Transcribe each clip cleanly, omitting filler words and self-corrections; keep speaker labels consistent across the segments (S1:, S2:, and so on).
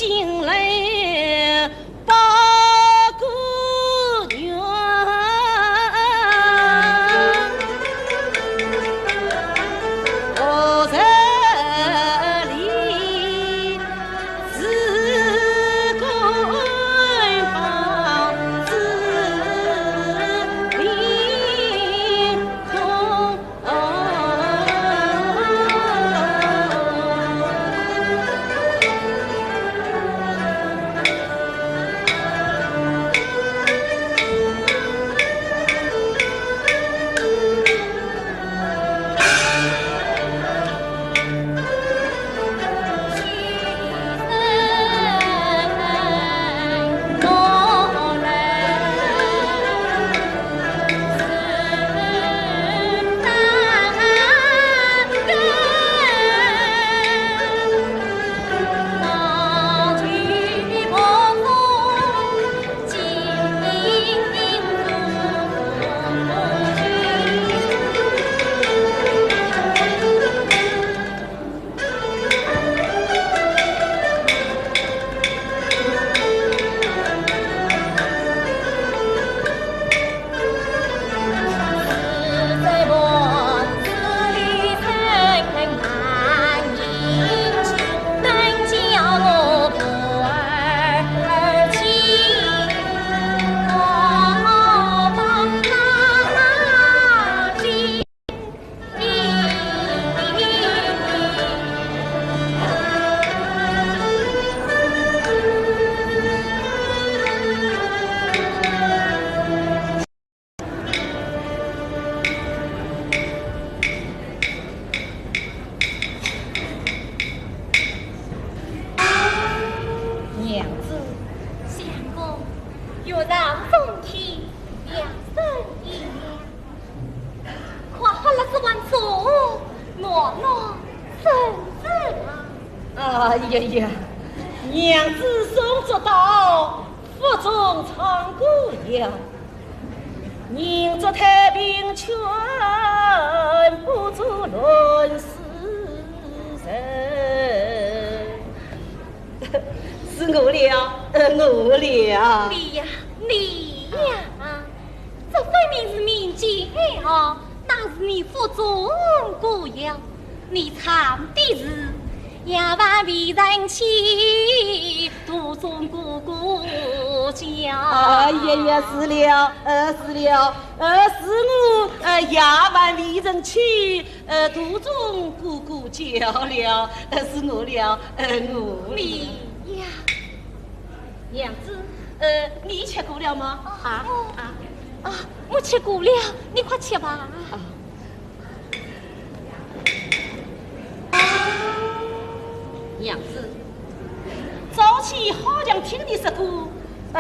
S1: 进来把姑娘，我这里自官方自凭空。
S2: 娘子，相公，若让风天两生一两，夸好了是万寿，诺诺生子啊！
S1: 哎呀呀，娘子送着道，腹中藏姑娘，宁做太平圈，不做乱世人。是我了，我了。
S2: 你呀，你呀，这分明是民间爱好，当是你腹中姑娘，你唱的是夜晚为人妻，途中姑姑叫。
S1: 哎呀呀，是了，是了，是我夜晚为人妻，途中姑姑叫了，是我了，我
S2: 你呀。
S1: 娘子，你吃过了吗？
S2: 我吃过了，你快吃吧。
S1: 娘子，早起好像听你说过，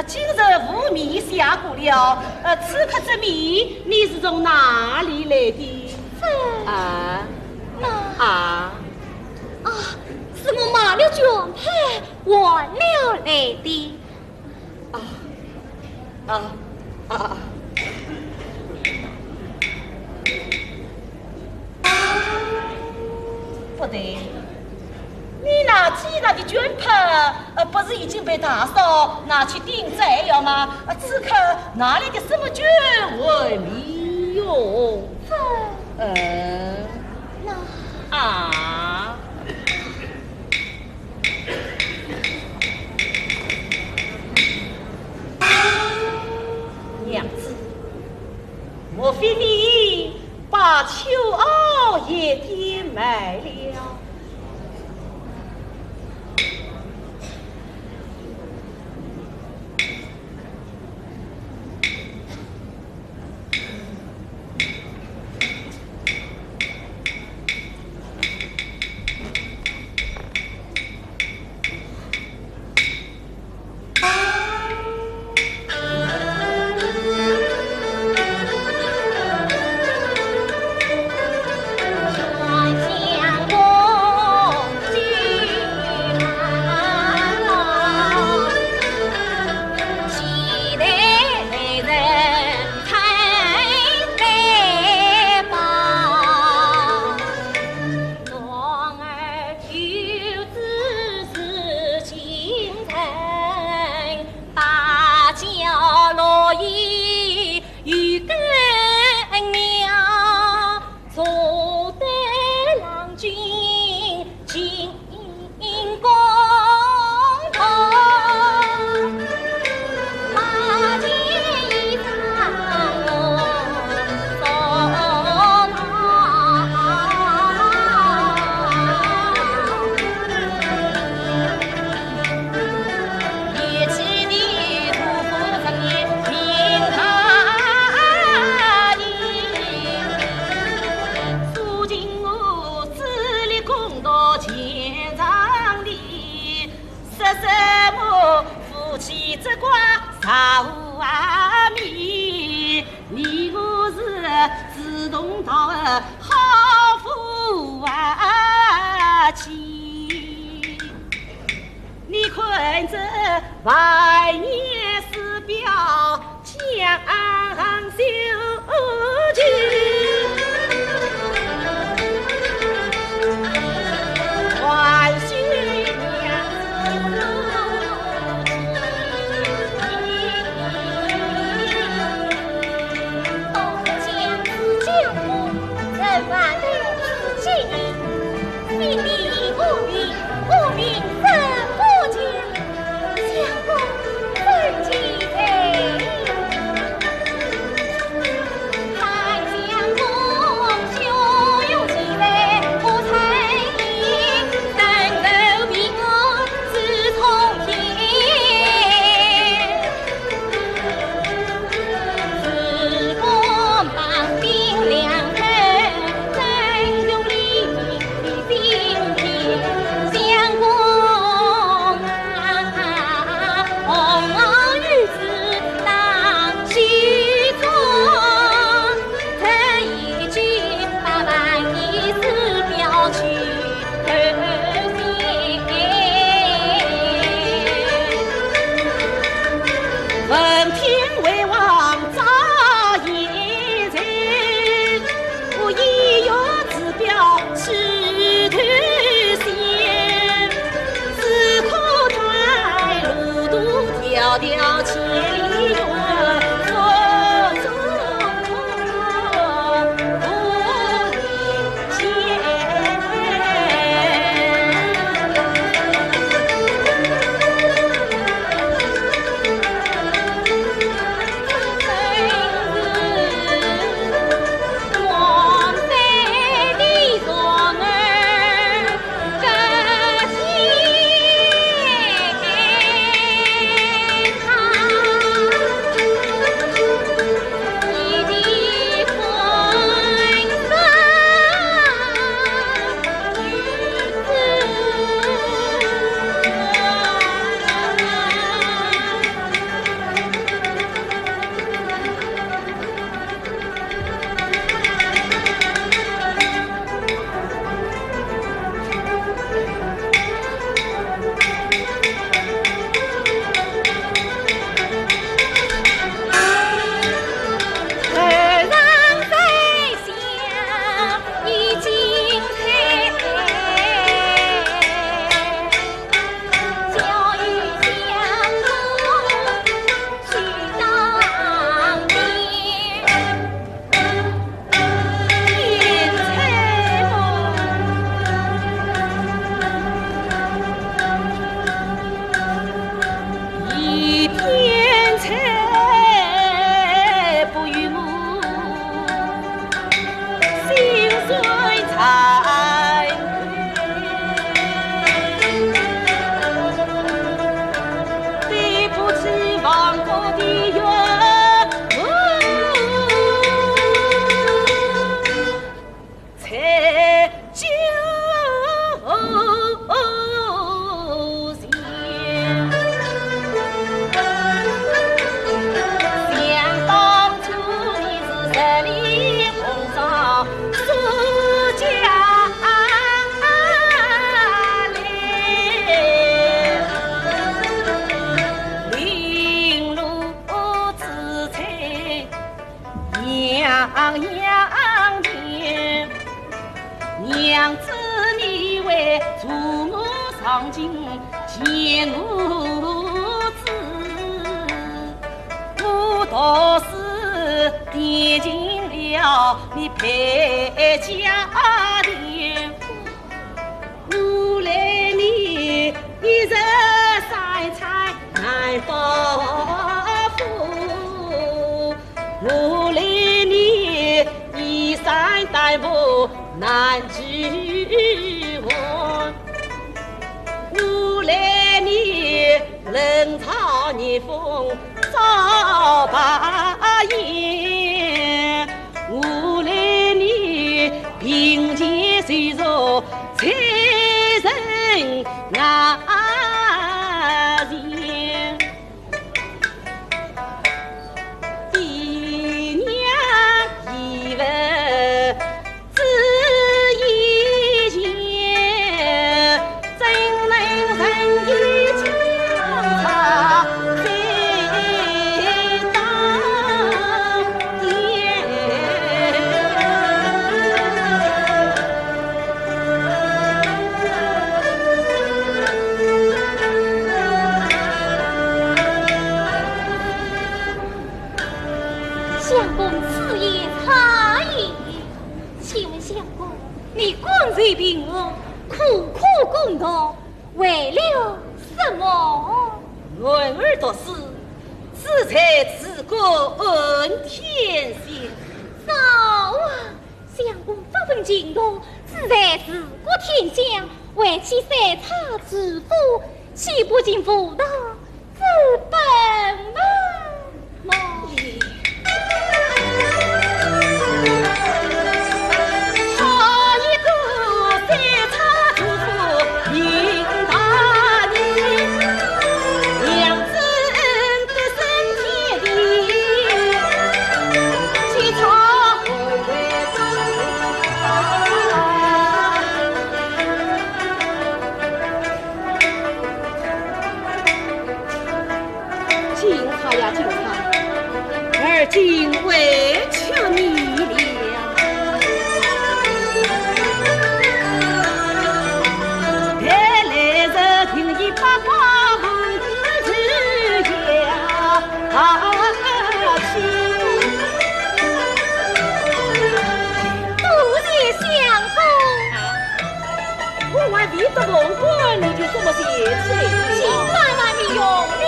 S1: 今日无米下过了，此刻这米你是从哪里来的？
S2: 是我买了卷牌还了来的。
S1: 不对，你那寄来的卷牌，不是已经被大嫂拿去顶债了吗？此刻哪来的什么卷为米用？娘子，莫非你把秋袄也跌卖了？好命，你我是志同道合好夫妻。你看这百年师表江秀群，万岁娘娘子，你为祖母上京见我子，我倒是惦记了你配家庭。我来你一日三餐难饱腹，我来你衣衫单薄难聚合，我来你冷嘲热讽遭白眼，我来你贫贱虽弱才人牙尖。论儿读书，此才治国安天下。
S2: 嫂啊，相公发愤进度，自然治国天下，为其三叉之夫，岂不尽妇道之本吗？
S1: 好一个三叉之夫应大你，娘子得生天地，其他不为警察呀警察，而今委屈你了。看来是听你八卦问之下去，
S2: 多谢相公。
S1: 我还未得王冠，你就这么嫌弃
S2: 请
S1: 了？
S2: 慢慢的用力，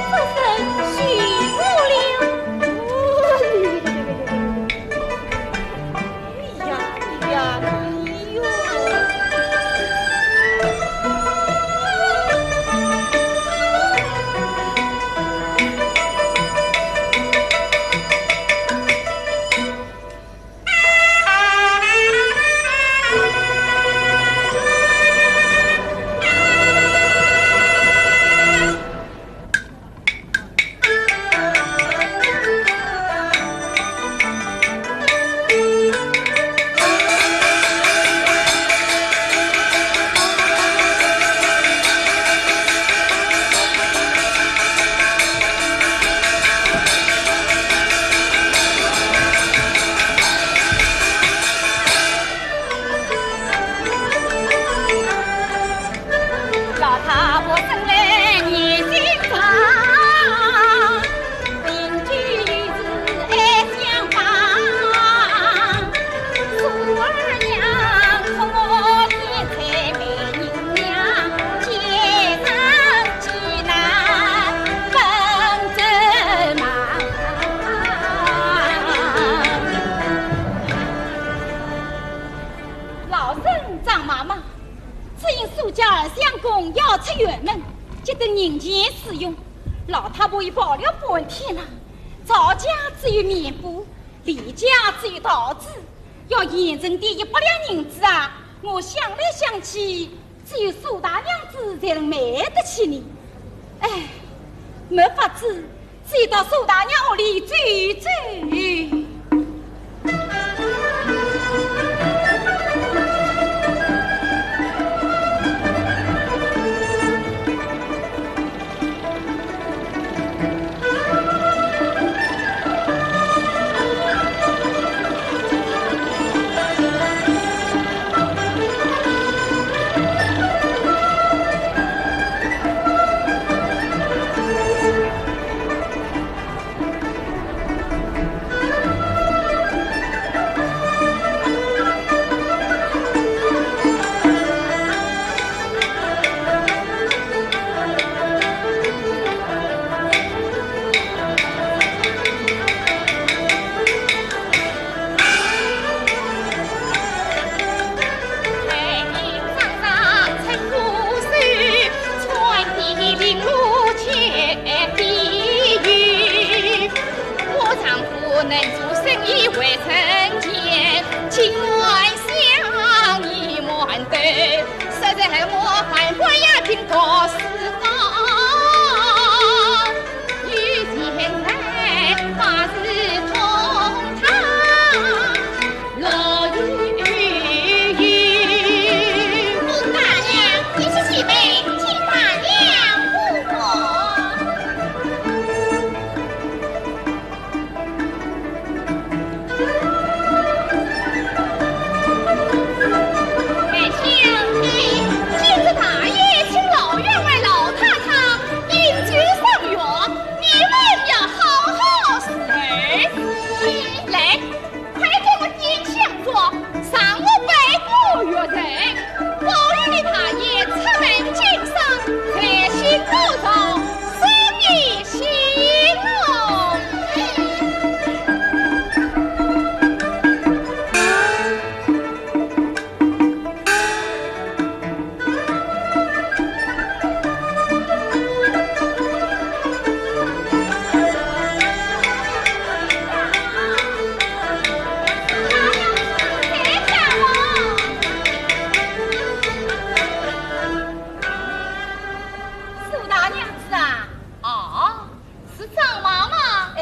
S2: 不生许不了。
S1: 哎呀哎呀哎呦！
S2: 老太婆生来年心长，邻居与子爱相帮。苏二娘托我天才美人娘，街上济南奔着忙。老身张妈妈。只因苏家二相公要出远门，急得人前使用，老太婆已跑了半天了。赵家只有面布，李家只有桃子，要严正点100两银子啊！我想来想去，只有苏大娘子才能买得起你。哎，没法子，只有到苏大娘屋里走走。今日大爷请老员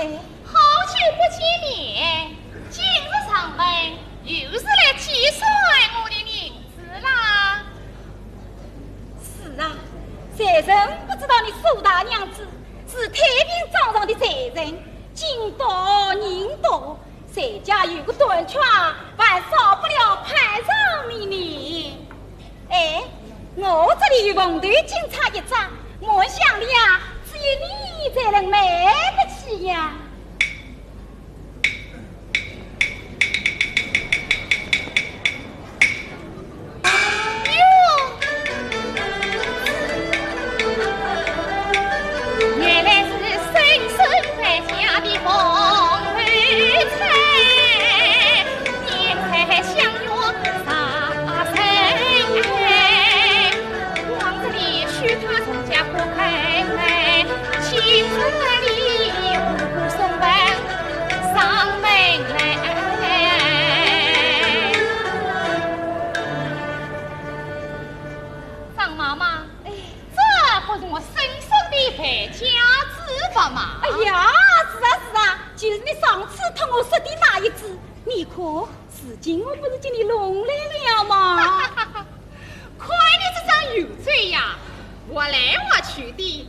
S2: 好久不见面，今日上门又是来计算我的银子啦。
S3: 是啊，财神不知道你苏大娘子是太平庄上的财神，金多银多，谁家有个短缺，还少不了派上你呢。哎，我这里有红头金钗一张，我想里啊，只有你才能买得起呀。哎呀，是啊，就是你上次同我说的那一只，你看，如今我不是叫你弄来了吗？
S2: 快你这张油嘴呀，我来我去的。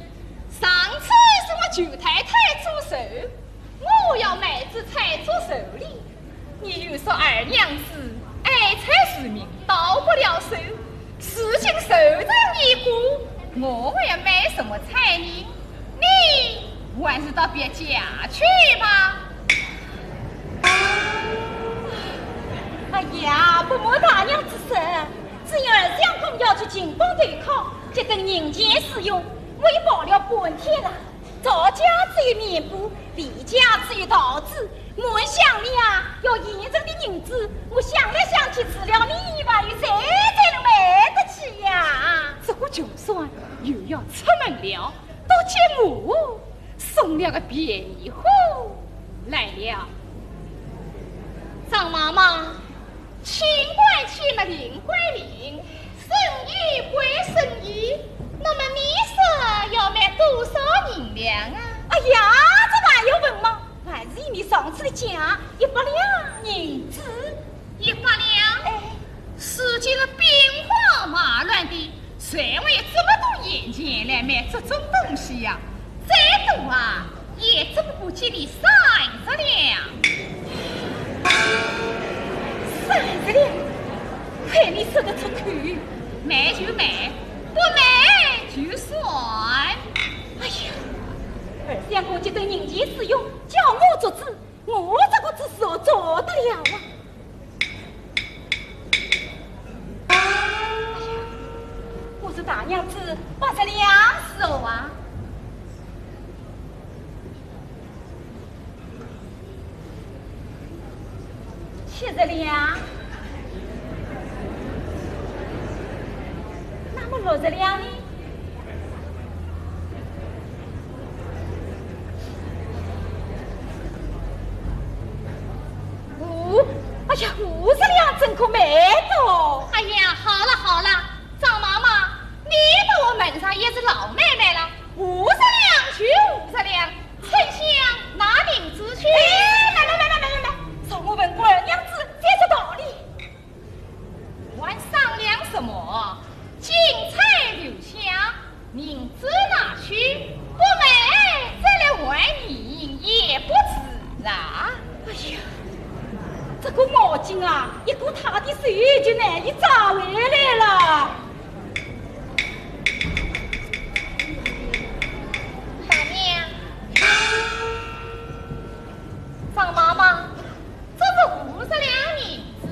S2: 上次是我舅太太做寿，我要买只菜做寿礼，你又说二娘子爱菜是命，到不了手，事情受人一过，我要买什么菜呢？你还是到别家去吧。
S3: 哎呀，不瞒大娘子说，只有儿相公要去进宫对考，这等人前使用，我也跑了半天了。赵家只有面部，李家只有桃子，我想里啊，要严正的银子，我想来想去，除了你以外，有谁才能买得起呀？
S2: 这个就算又要出门了，都见我送了个便宜货来了。张妈妈，清官清了灵归灵，生意归生意，那么你说要卖多少银两啊？
S3: 哎呀，这还要问吗？还是以你上次的价100两银子。
S2: 100两？
S3: 哎，
S2: 世界的变化马乱的，谁会有这么多银钱来买这种东西呀？再多啊，也只不过给你30两。
S3: 30两，看你说得出口，
S2: 买就买，不买就算。
S3: 哎呀，二相公就对人前使用，叫我做主，我这个只是我做得了啊。哎呀，我说大娘子，80两是哦啊。70两，那么60两呢？哎呀，50两真可买到！
S2: 哎呀，好了好了，张妈妈，你把我门上也是老买卖了，50两就50两，丞相拿银子去。
S3: 来，让我问过二娘子再说道理。
S2: 还商量什么？金钗留下，银子拿去，不买再来还你也不迟啊！
S3: 哎呀，这个毛巾啊，一过他的手就难以找回来了。
S2: 大娘，张妈妈，这是50两银子。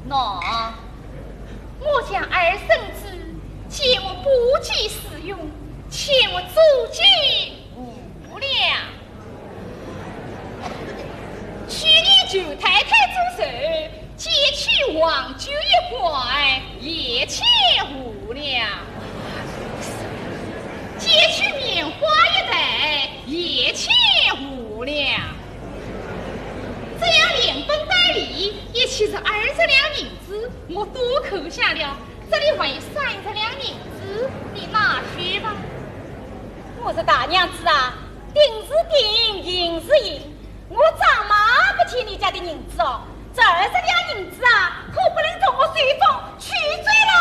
S2: 喏，我将儿孙子借我不计使用，欠我租金5两。去你舅太太做寿，借去黄酒1罐，也欠5两。借去棉花1袋，也欠5两。这样连本带利，也其实20两银子，我多扣下了。这里还有30两银子，你拿去吧。
S3: 我说大娘子啊，定是定，银是银，我丈妈不欠你家的银子哦，这20两银子啊，可不能从我手中取罪喽！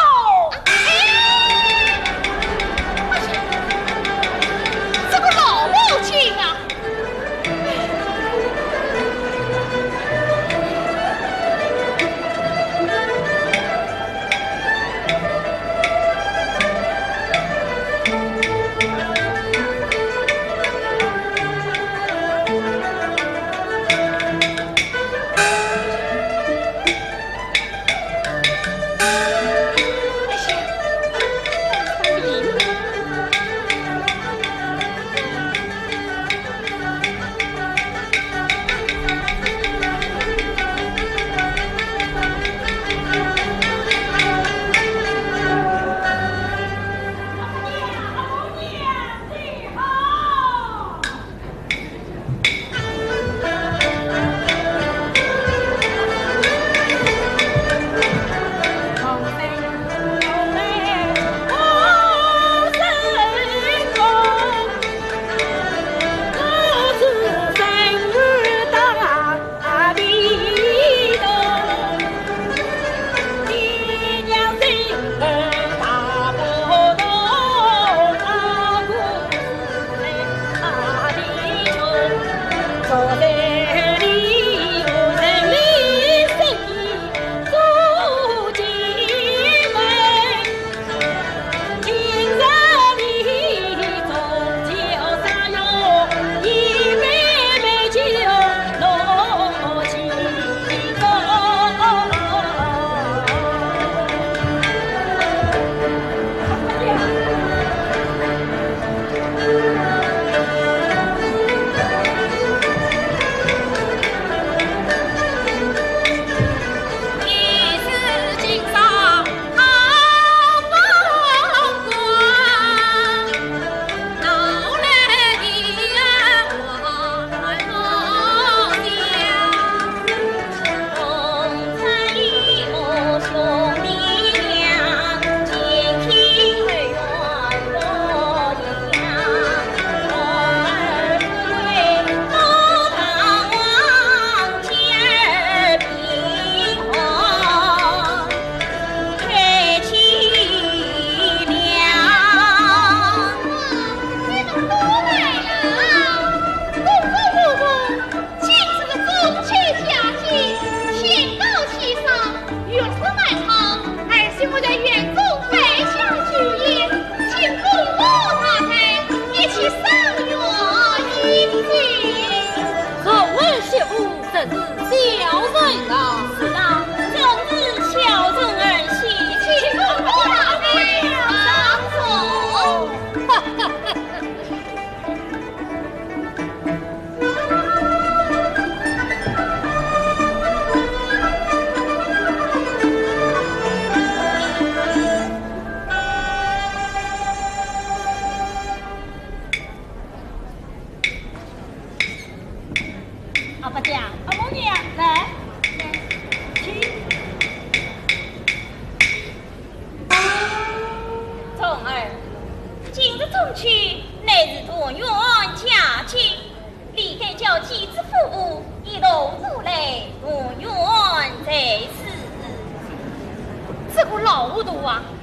S2: 这个老母亲啊！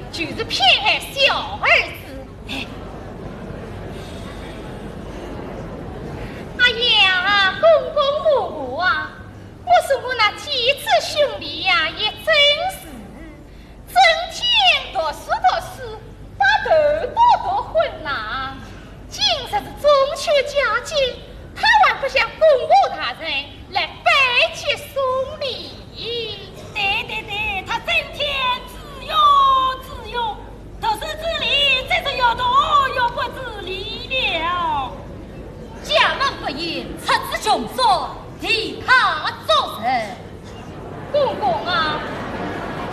S2: 就是偏爱小儿子。哎呀，公公婆婆啊，我说我那几次兄弟呀，也真是整天读书，把头都昏呐。今日是中秋佳节，他还不向公婆大人来拜节送礼。
S1: 对，他整天自由，读书之礼真是又多又不自理了。
S2: 家门不严，出自穷酸，替他做人。
S3: 公公啊，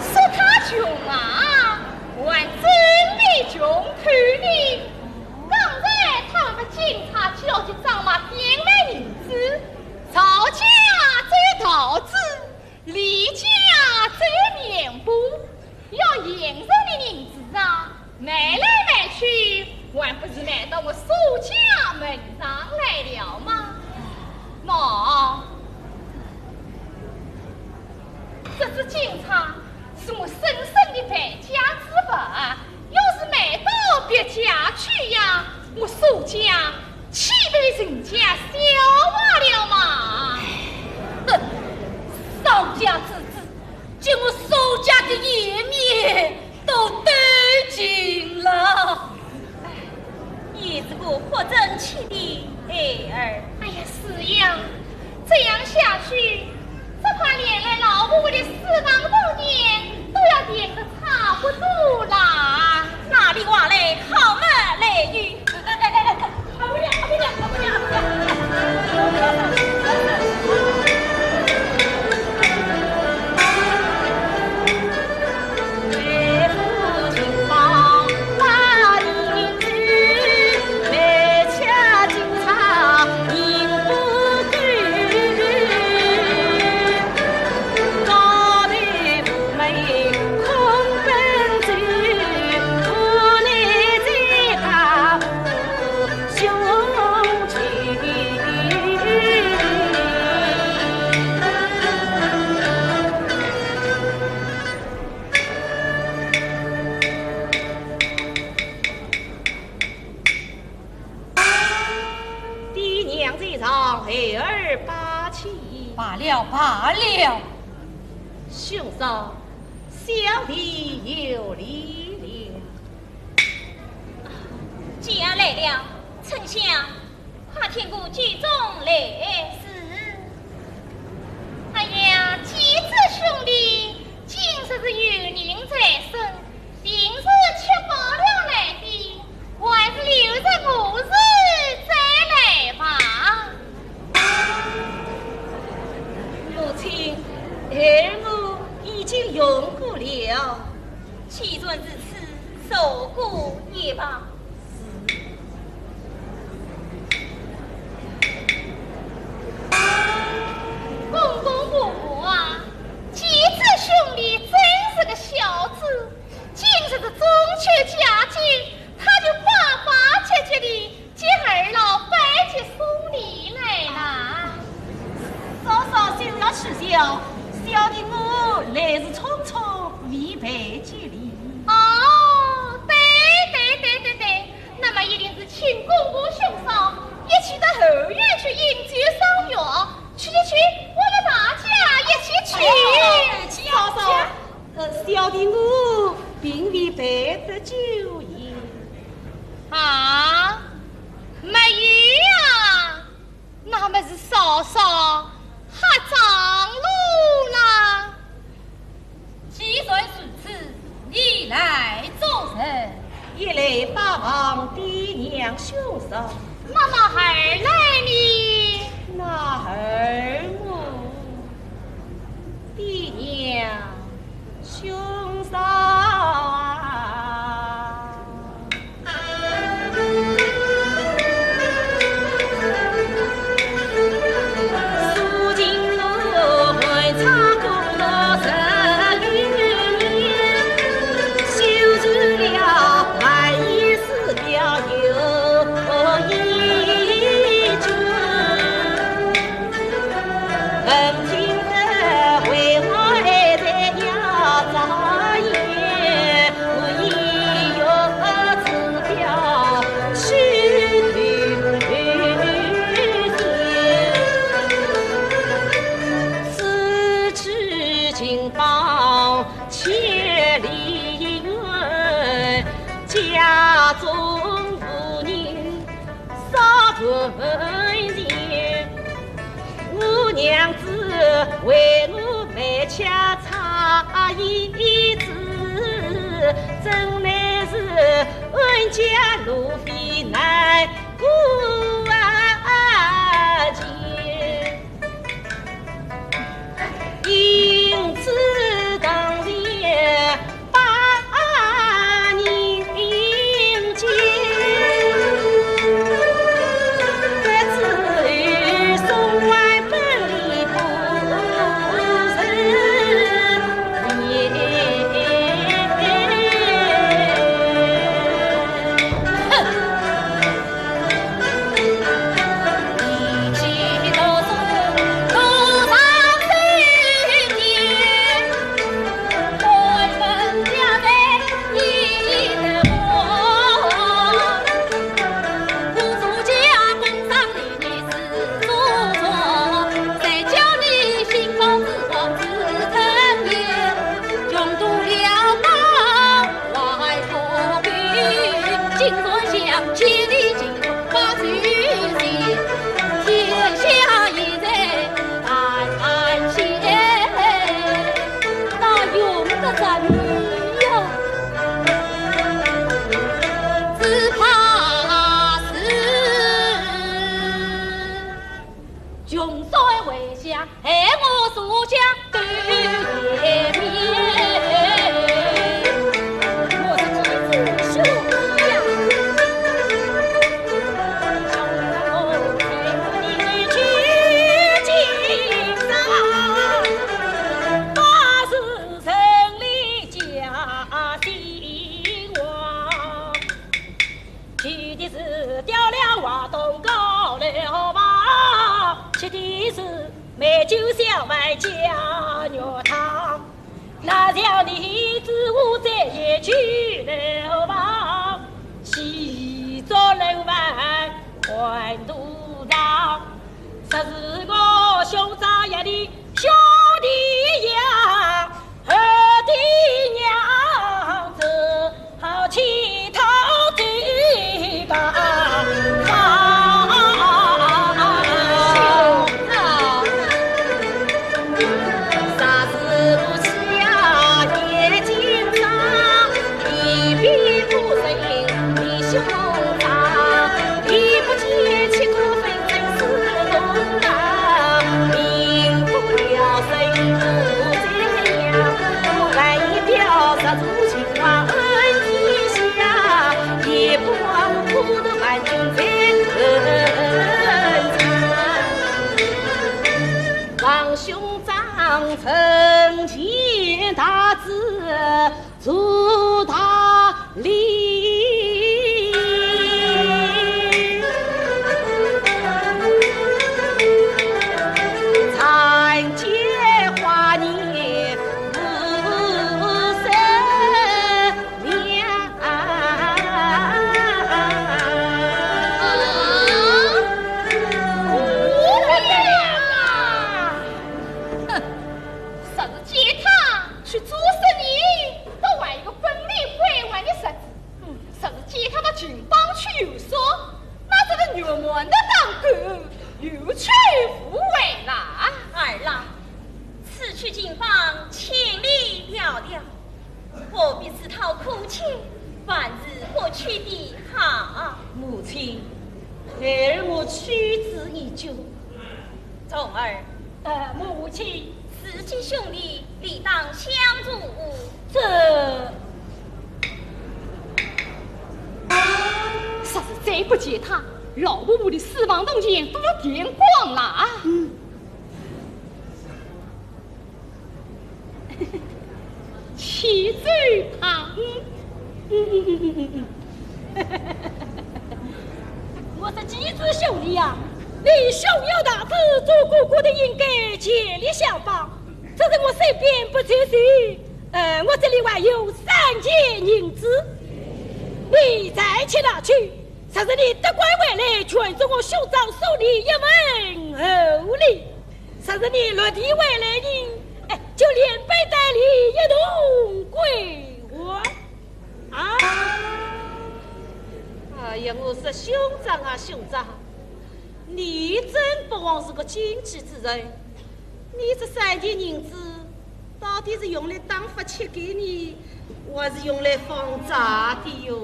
S3: 说他穷啊，还真的穷透了。刚才他们警察叫去张妈点来银子，曹家这桃子，李家这面布，要银上的银子啊，买来买去
S2: 还不是买到我苏家门上来了吗？喏，这只金钗是我深深的败家之宝，要是卖到别家去呀，我苏家岂被人家笑话了吗？
S1: 哼，丧家之子，将我苏家的颜面都丢尽了，也是个不争气的孩儿。
S2: 哎呀，是呀，这样下去，只怕连累老母的4房多年都要点得差不多啦。
S1: 哪里话来，好嘛来语。好不了，好不了，好不了，好不了。罢了，兄嫂，小弟有礼了。
S2: 既然来了，丞相，快听过剧中来事。哎呀，几子兄弟，今日是有人在身，平时吃饱了来的，还是留着我日再来吧。
S1: 母亲，儿母已经用过了，
S2: 既然如此，受过也罢。公公婆婆啊，几子兄弟真是个孝子，今日的中秋佳节，他就巴巴切切地接二老拜起送礼来了。
S1: 嫂嫂休要取笑，小弟我来日匆匆未备接礼。
S2: 哦，对，那么一定是请公公兄嫂一起到后院去饮酒赏月。去，我们大家一起去。
S1: 嫂嫂，小弟我并未备得酒宴。
S2: 啊，没有啊，那么是嫂嫂还长路啦。
S1: 既然如此，你来做人，一来拜望爹娘兄嫂，
S2: 那么儿来呢？
S1: 那儿母爹娘兄嫂啊。家中无人少问人，我娘子为我备吃茶叶子，真乃是恩家路费难过钱，因此当然
S2: 想千里尽头把君心，天下已在安安歇，那用得着你呀？只怕是穷衰为乡，害我所想对颜面。
S1: 美酒小麦加肉汤，那条女子我再也去了吧，洗澡流汗换肚肠，这是我兄长爷的兄弟呀，二弟娘子好乞讨这个承前大志，助他立。残阶华年不生娘。
S3: 去做生意，都为一个本领会玩的侄子。甚至见他到军帮去游说，那这个牛门的当官有去无回啦。
S2: 二郎，此去警方千里迢迢，何必自讨苦吃？反日或去的好。
S1: 母亲，孩儿我屈指已久。
S2: 众儿，
S3: 母亲。
S2: 自己兄弟理当相助。
S1: 这
S3: 实是再不见他，老婆婆的死亡动静都要见光了。岂罪旁？我是几子兄弟呀，你兄友大志，做哥哥的应该竭力相帮。这是我身边不缺席，我这里还有3件银子，你再去拿去。这是你得官回来，全是我兄长手里一门厚礼。这是你落地回来的，就连背带里一同归还。
S1: 哎呀，我说兄长啊兄长，你真不枉是个经济之人。你这3件银子到底是用来当发钱给你，还是用来放债的哟？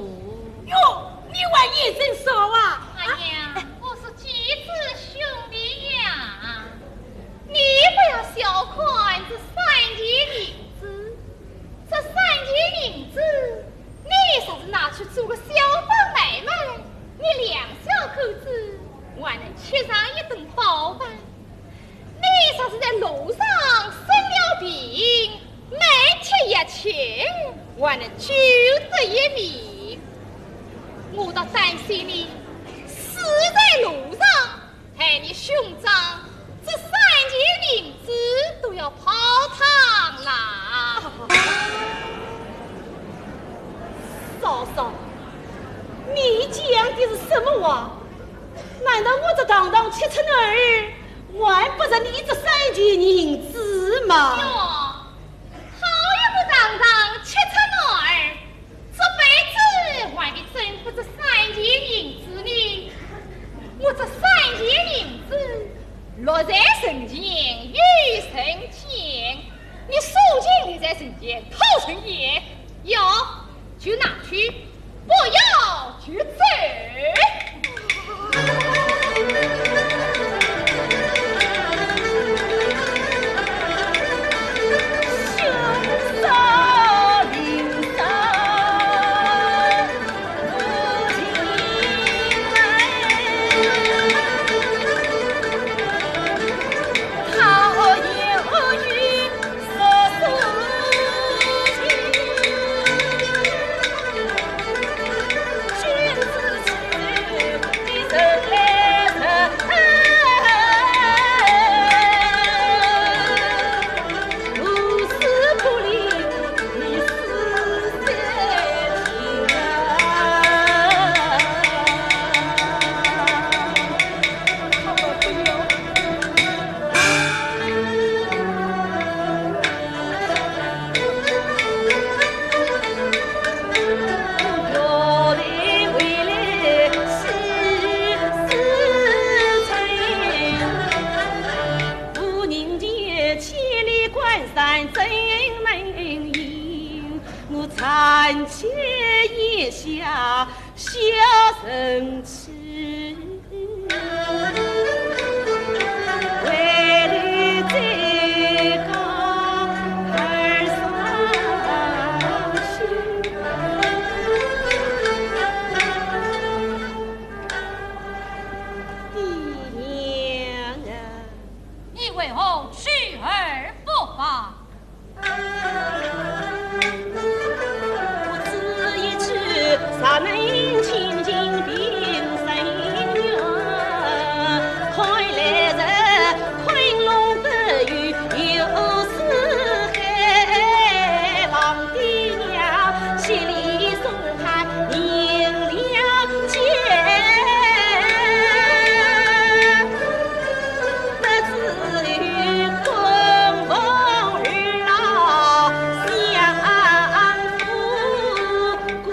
S3: 哟，你还眼神少啊！
S2: 哎呀，我是几子兄弟呀，你不要小看这3件银子，这3件银子，你啥子拿去做个小本买卖，你2小口子还能吃上一顿饱饭。你啥子在路上生了病，每天1钱，还能救得一命。我倒担心你死在路上，害你兄长这3件银子都要泡汤啦！
S1: 嫂嫂，你讲的是什么话？难道我这堂堂7尺儿还不是你这3件银子吗？
S2: 哟，好一个堂堂7尺儿，这辈子还的真不是3件我这3钱银子落在身前与神前，你数钱在身前掏成烟，要就拿去，不要就走。
S1: 暂且咽下小人痴，为了这个儿伤心。爹娘啊，
S2: 你为何去而不返？
S1: 啥能亲近并生缘？快来人昆仑得遇有四海，郎爹娘千里送开迎两见，得知与公公日老相扶归。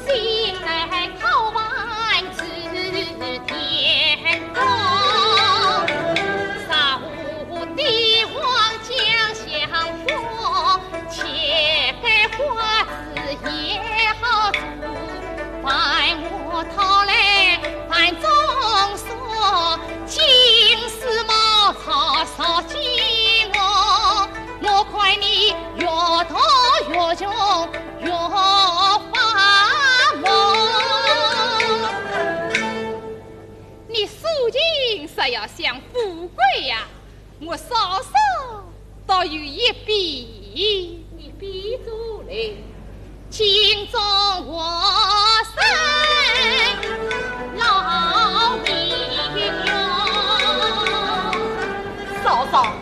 S2: 心富贵呀，我稍稍倒有一笔，
S1: 你闭住嘞。
S2: 心中我生老命哟。
S1: 嫂嫂，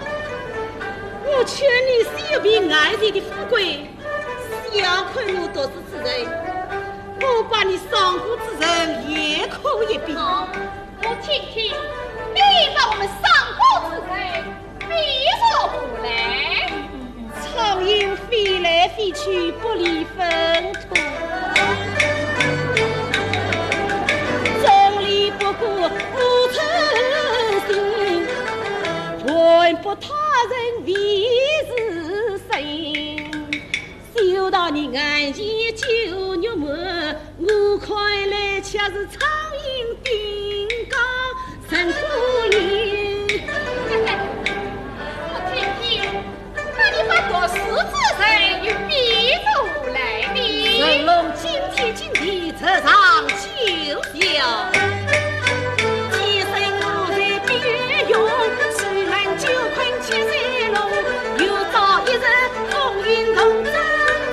S1: 我劝你小凭爱人的富贵，小看我独子之人，我把你上古之人也扣一笔。
S2: 好，我听听，你把我们上古之人比作不来？
S1: 苍蝇飞来飞去，不离粪土。众里不过无诚心，问不他人为是谁？修到你眼前就肉满，我看来却是苍蝇顶高神苦林。
S2: 把读书之人又比出来的，
S1: 神龙今天车上就笑，几身我在必用，虽然9困7岁龙，又遭一日风云同争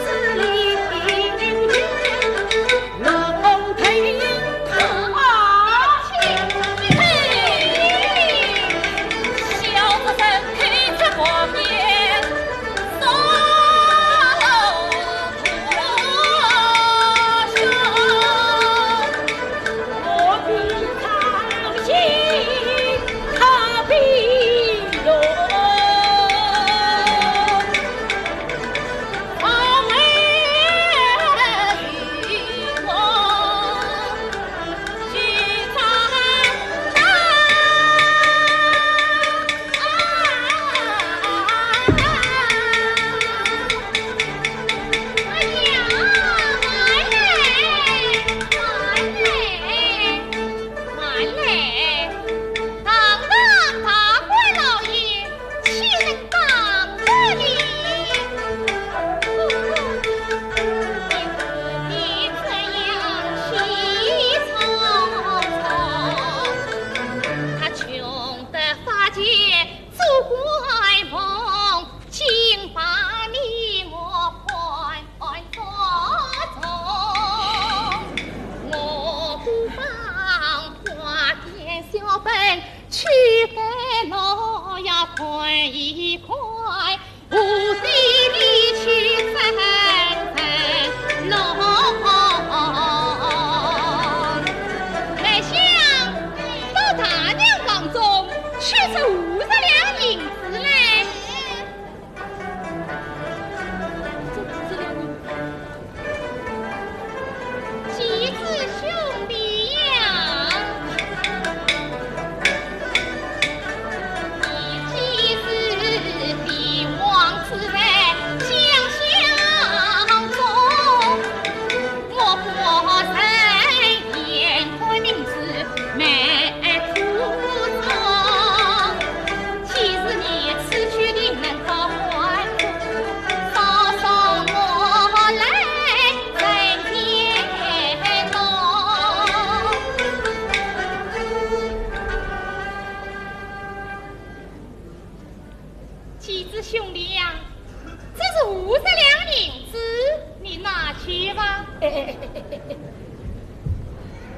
S1: 之力，龙腾小子身体这么面。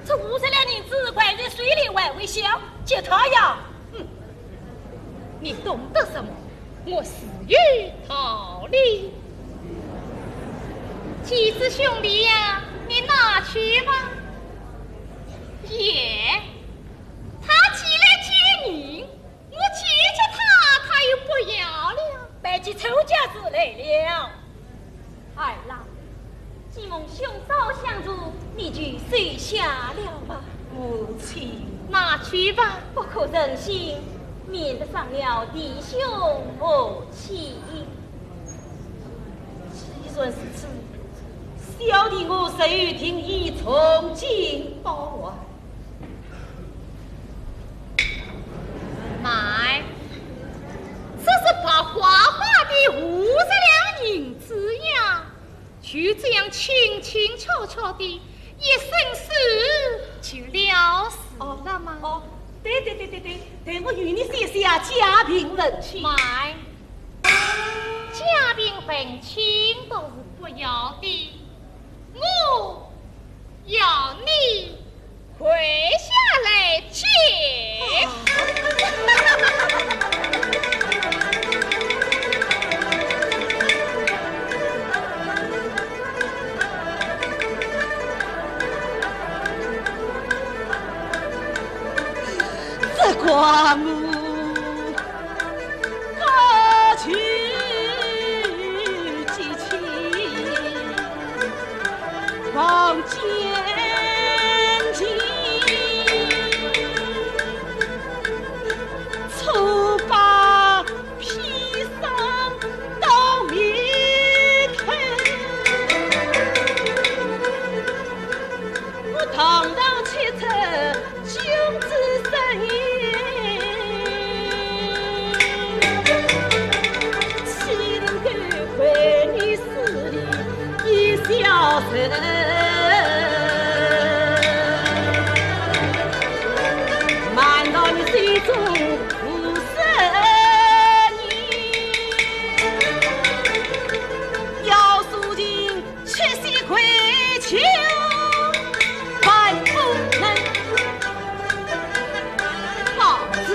S3: 这50两银子快在水里玩微笑，接他呀！
S2: 你懂得什么？我死于逃离。几只兄弟呀，你拿去吧。耶，他起来接你，我接接他，他又不要了，
S3: 摆起仇家子来了。二郎，既蒙兄嫂相助，你就收下了吧。
S1: 母亲，
S2: 拿去吧，
S3: 不可忍心，免得伤了弟兄母亲。
S1: 既然是此，小弟我谁听已从今报还。
S2: 买，这是把花花的50两银子呀，就这样轻轻巧巧的一伸手就了事了吗？
S1: 对，我与你写下家贫问亲。
S2: 买家贫问亲都是不要的，我要你跪下来接。
S1: 这寡母高举激情，望见尽，粗把披上到面口，我堂堂切出君子身影。小人，瞒到你心中无神意，要诉尽七夕跪求，万不能报之。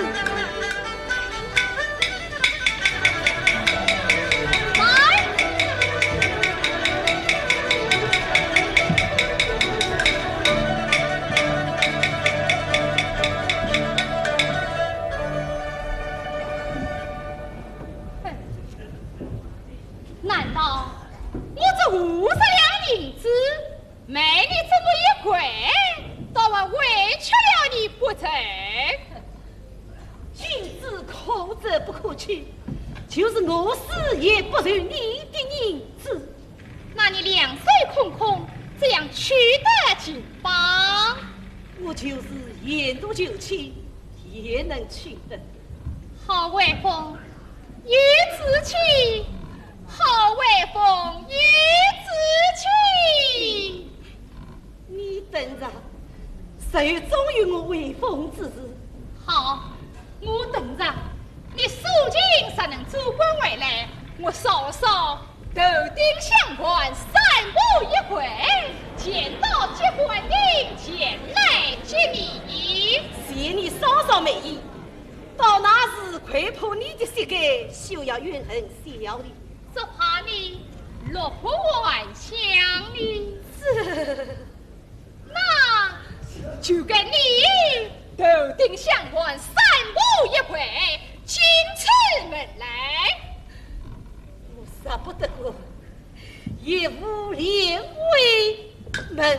S2: 难道我这50两银子卖你这么一跪，倒还委屈了你不成？
S1: 君子可责不可屈，就是我死也不认你的银子。
S2: 那你两手空空，这样取得几方？
S1: 我就是言多就气，也能取得。
S2: 好威风，与子气。好威风，与子气。
S1: 你等着，谁忠于我威风之日？
S2: 好，我等着。你数尽才能主官回来，我稍稍头顶相关，三步一跪，见到结婚人前来接你。
S1: 谢你稍稍美意，到那时愧怕你的膝盖休要怨恨小李。
S2: 只怕你落不还乡哩，那就跟你头顶相关，三步一跪，进出门来。
S1: 我杀不得过，也无连为门。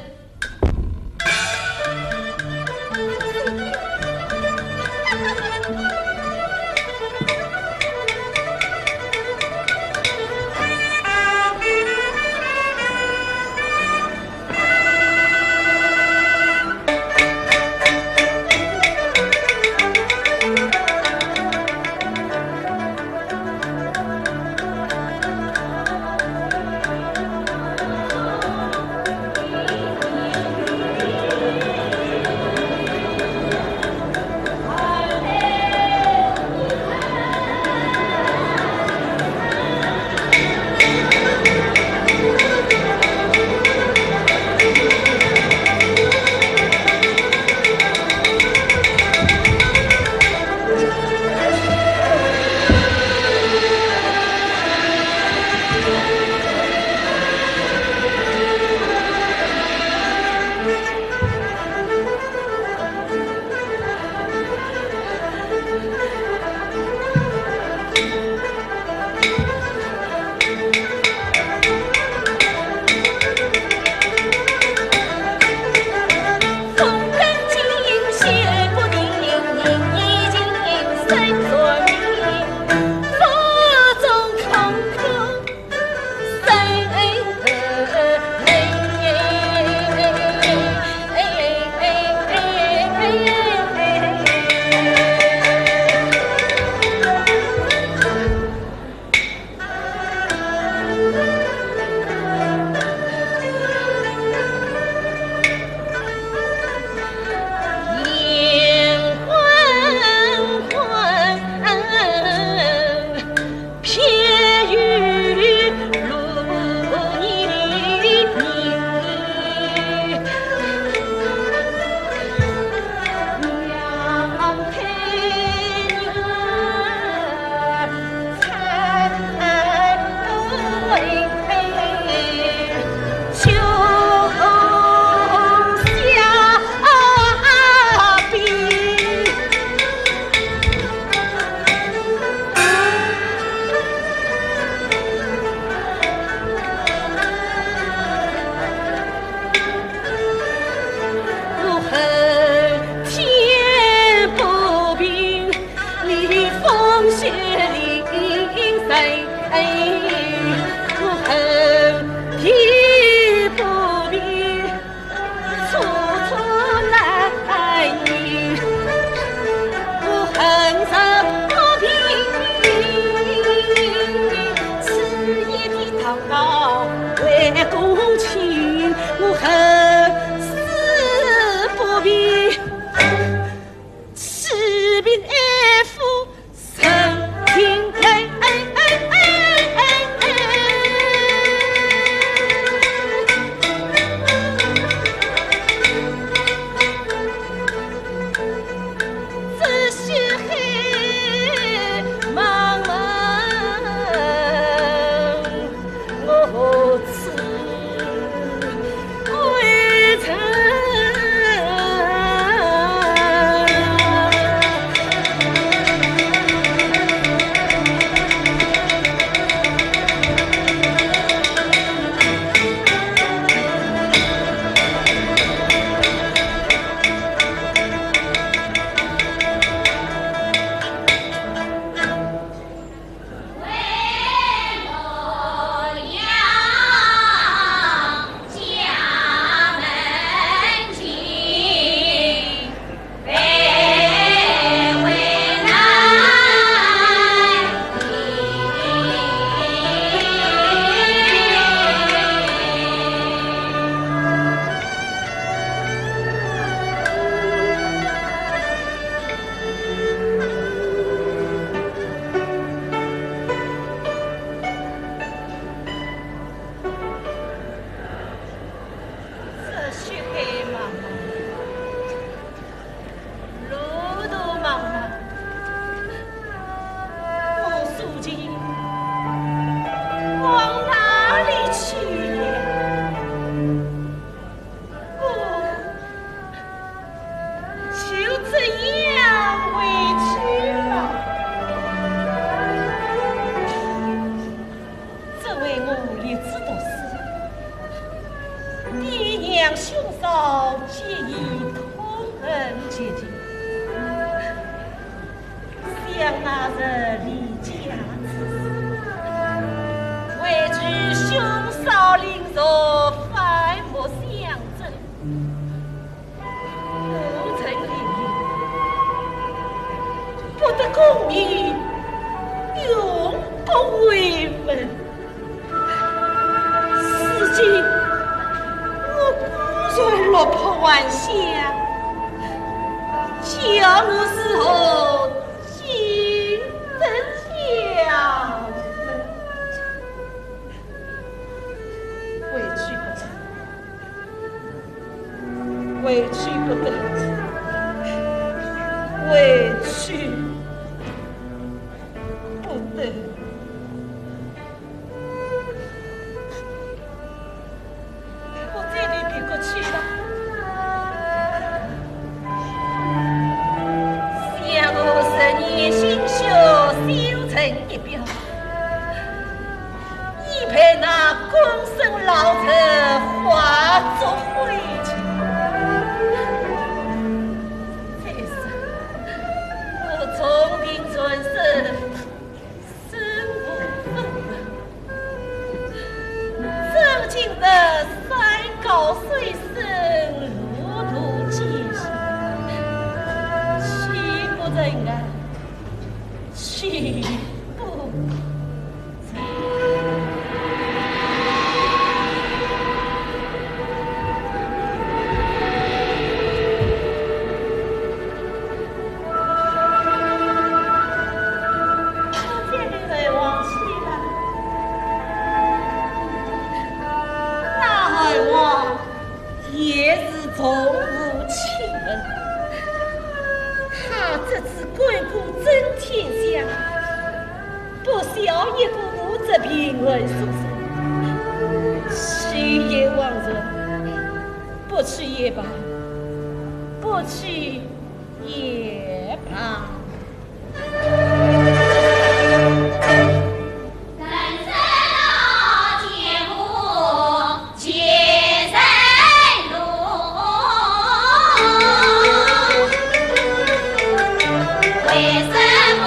S2: 为什么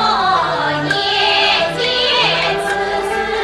S2: 眼见此事？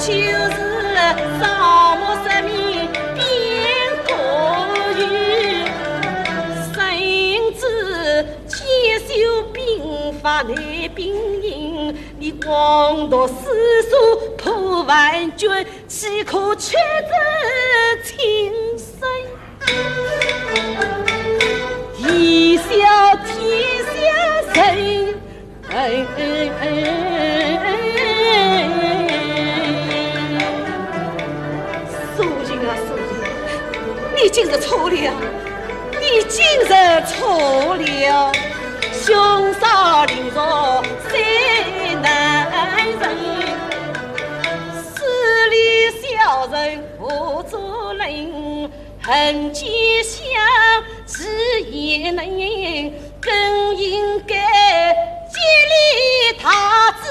S1: 就是扫漠失明边国语，甚至千秋兵法来兵营，你广读诗书破万卷，岂可却知情深？一笑天下人，素锦啊素锦，你竟是错了，你竟是错了，兄嫂邻若谁难忍？十里小人不做人，恨结相只也能，更应该激励他子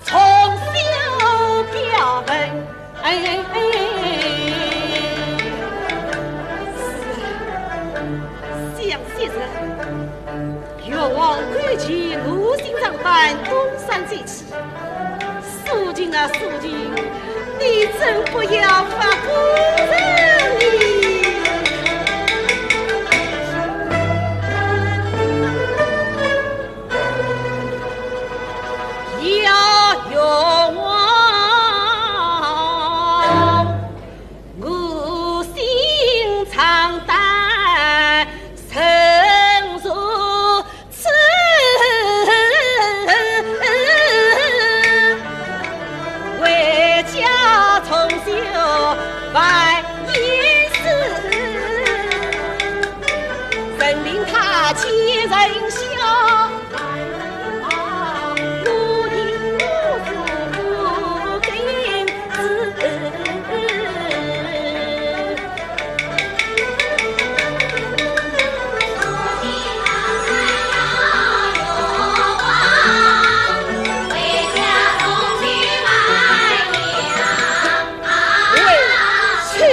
S1: 从小表门。想先生，越王归去，如心长伴，东山再起。素锦啊素锦，你真不要发孤人你。要有望，我心常担，深如此，为家重修万一事，人民他欺人笑。去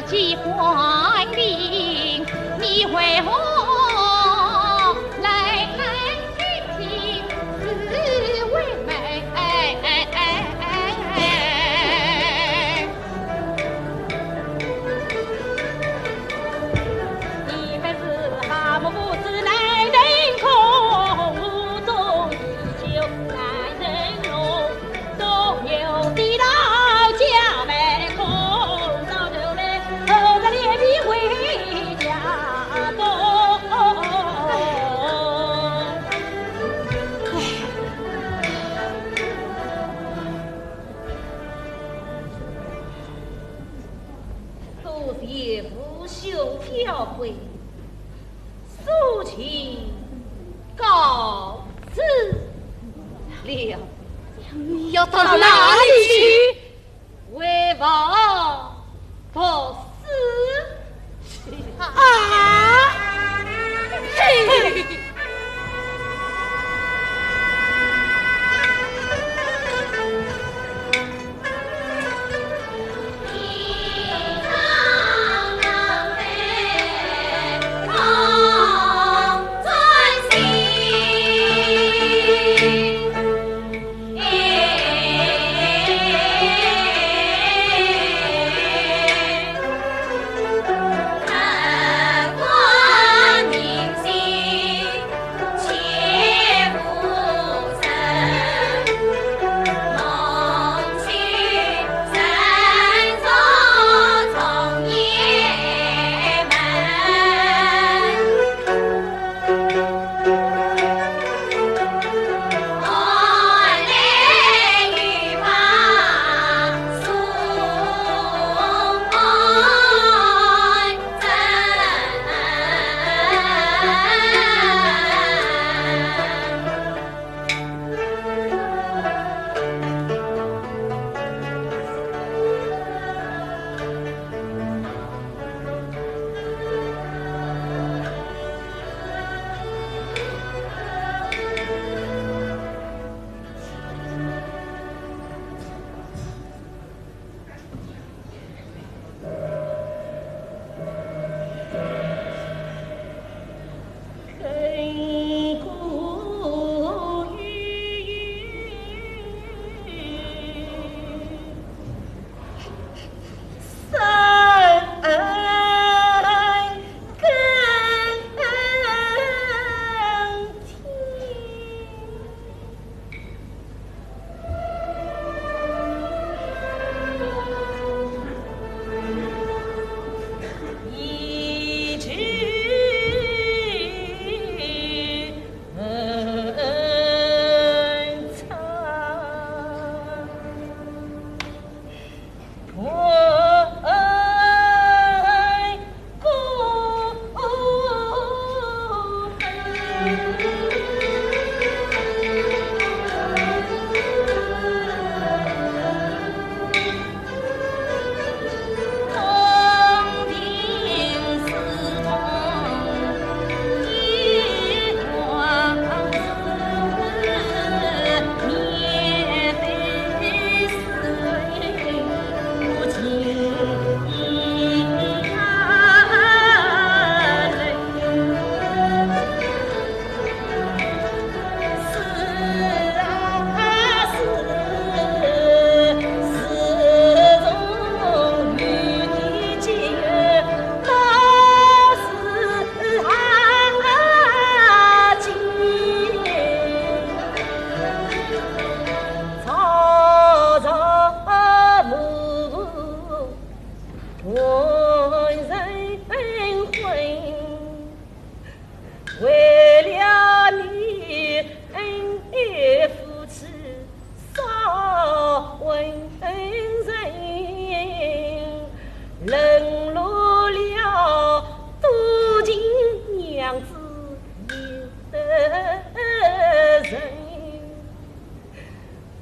S2: 几环岭，你为何来听听滋味美？你本是蛤蟆不知男人空，无中依旧男人容，总有地老家门空，早就来厚着脸皮回家中。
S1: 昨夜不休飘回，诉情告辞了。
S2: 你要到哪里去？
S1: 为王不死
S2: 啊！嘿！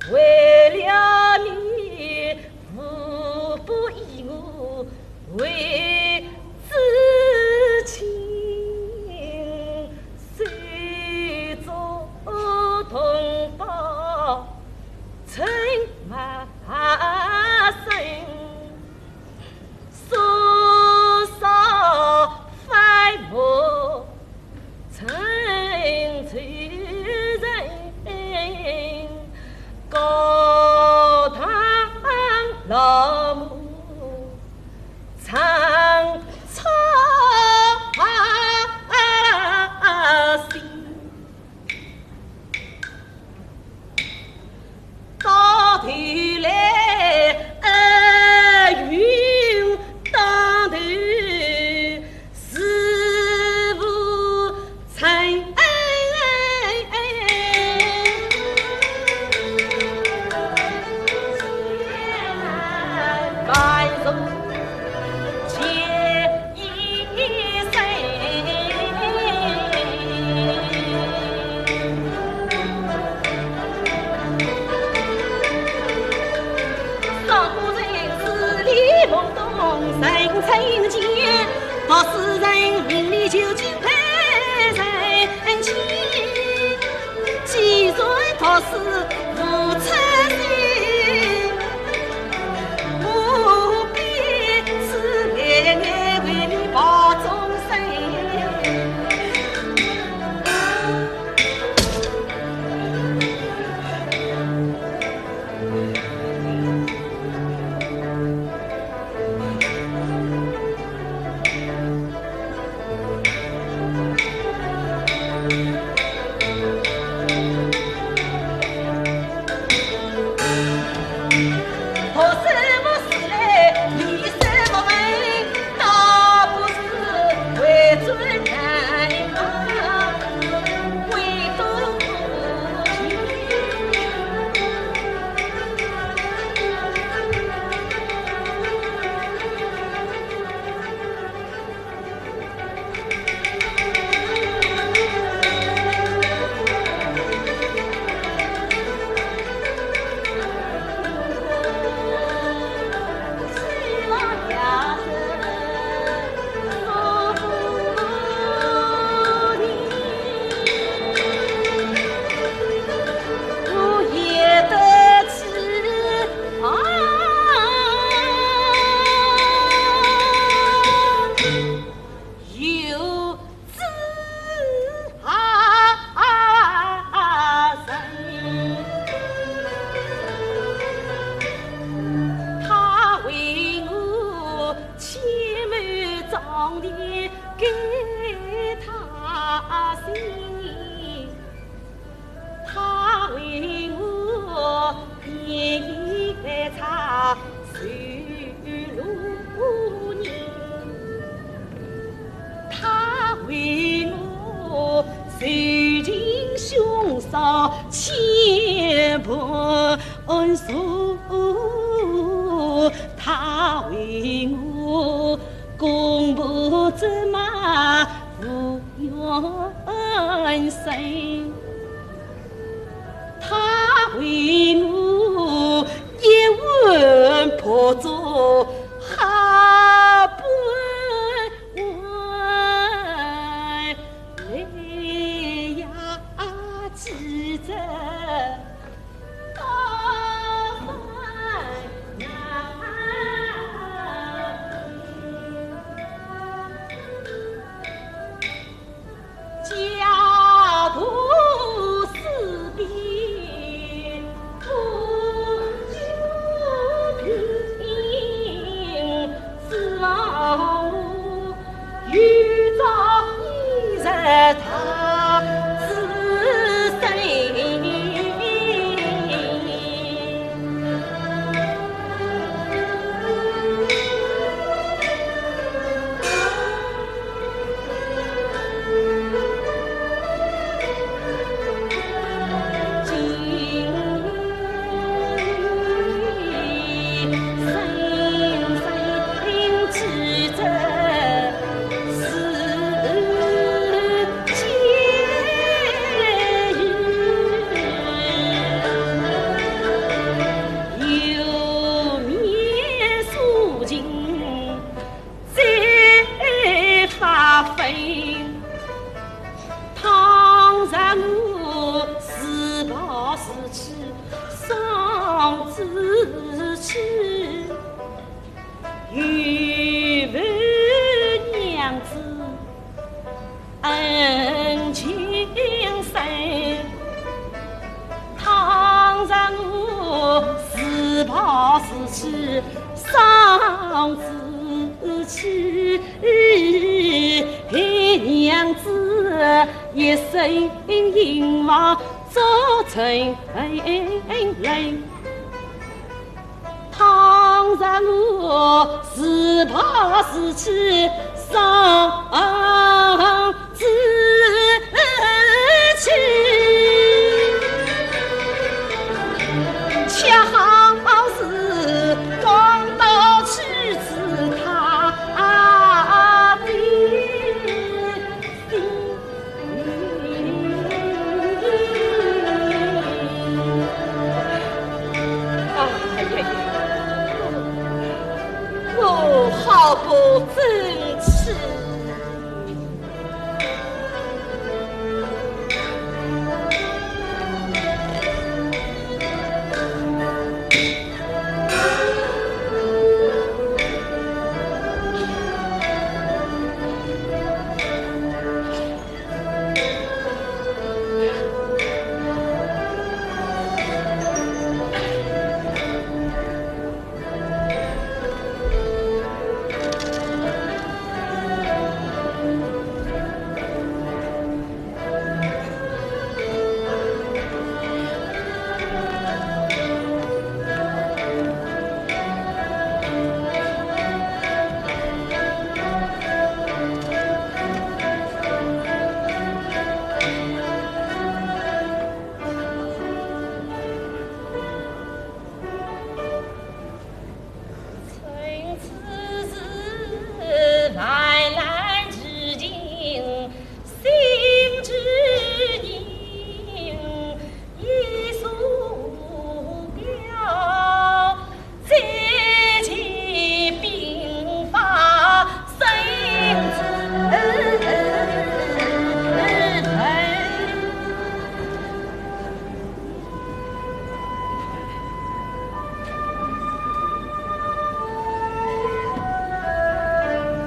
S1: 为了你，无不以我为至亲，随着同胞称马身，多少繁忙成全人，高堂老母长操心，到头来云当头，师傅成万寿千一生，上古人字里懵懂，人称间，到世人名利究竟配人情，既然道是无出心，不必此眼眼为你报众生。何师傅是来离师傅门，倒不是为尊人嘛，为多情。希望家人祝福你，我也得知有志人。他为我千万张地给他心，他为我年年插水路人，他为我受尽凶杀千般受，他为我公婆责骂无怨声，他为我一碗破粥下半碗，泪呀记着到分家徒四壁丧子期，欲问娘子恩情深，倘若我自怕死期丧子期，陪娘子一生引往做成泪。倘若我自怕死期丧子期，恰好是刚到妻子她的心。我好不争气。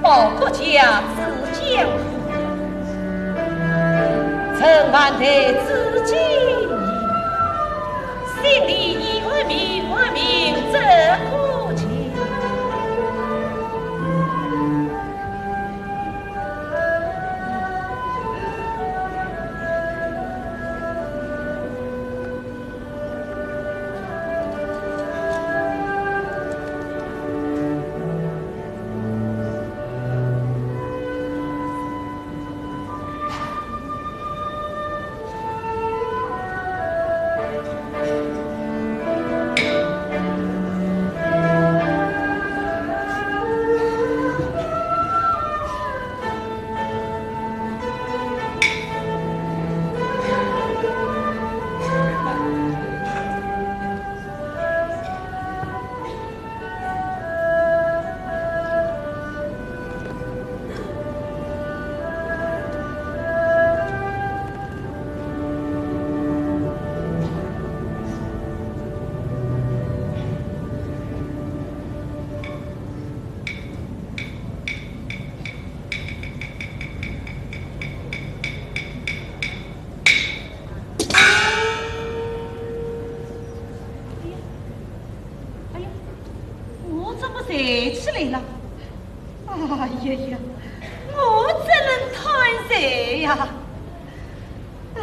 S1: 报国家之江湖，曾万代之经营，心里一为民则可亲。站起来了！哎呀呀，我怎能贪财呀？哎，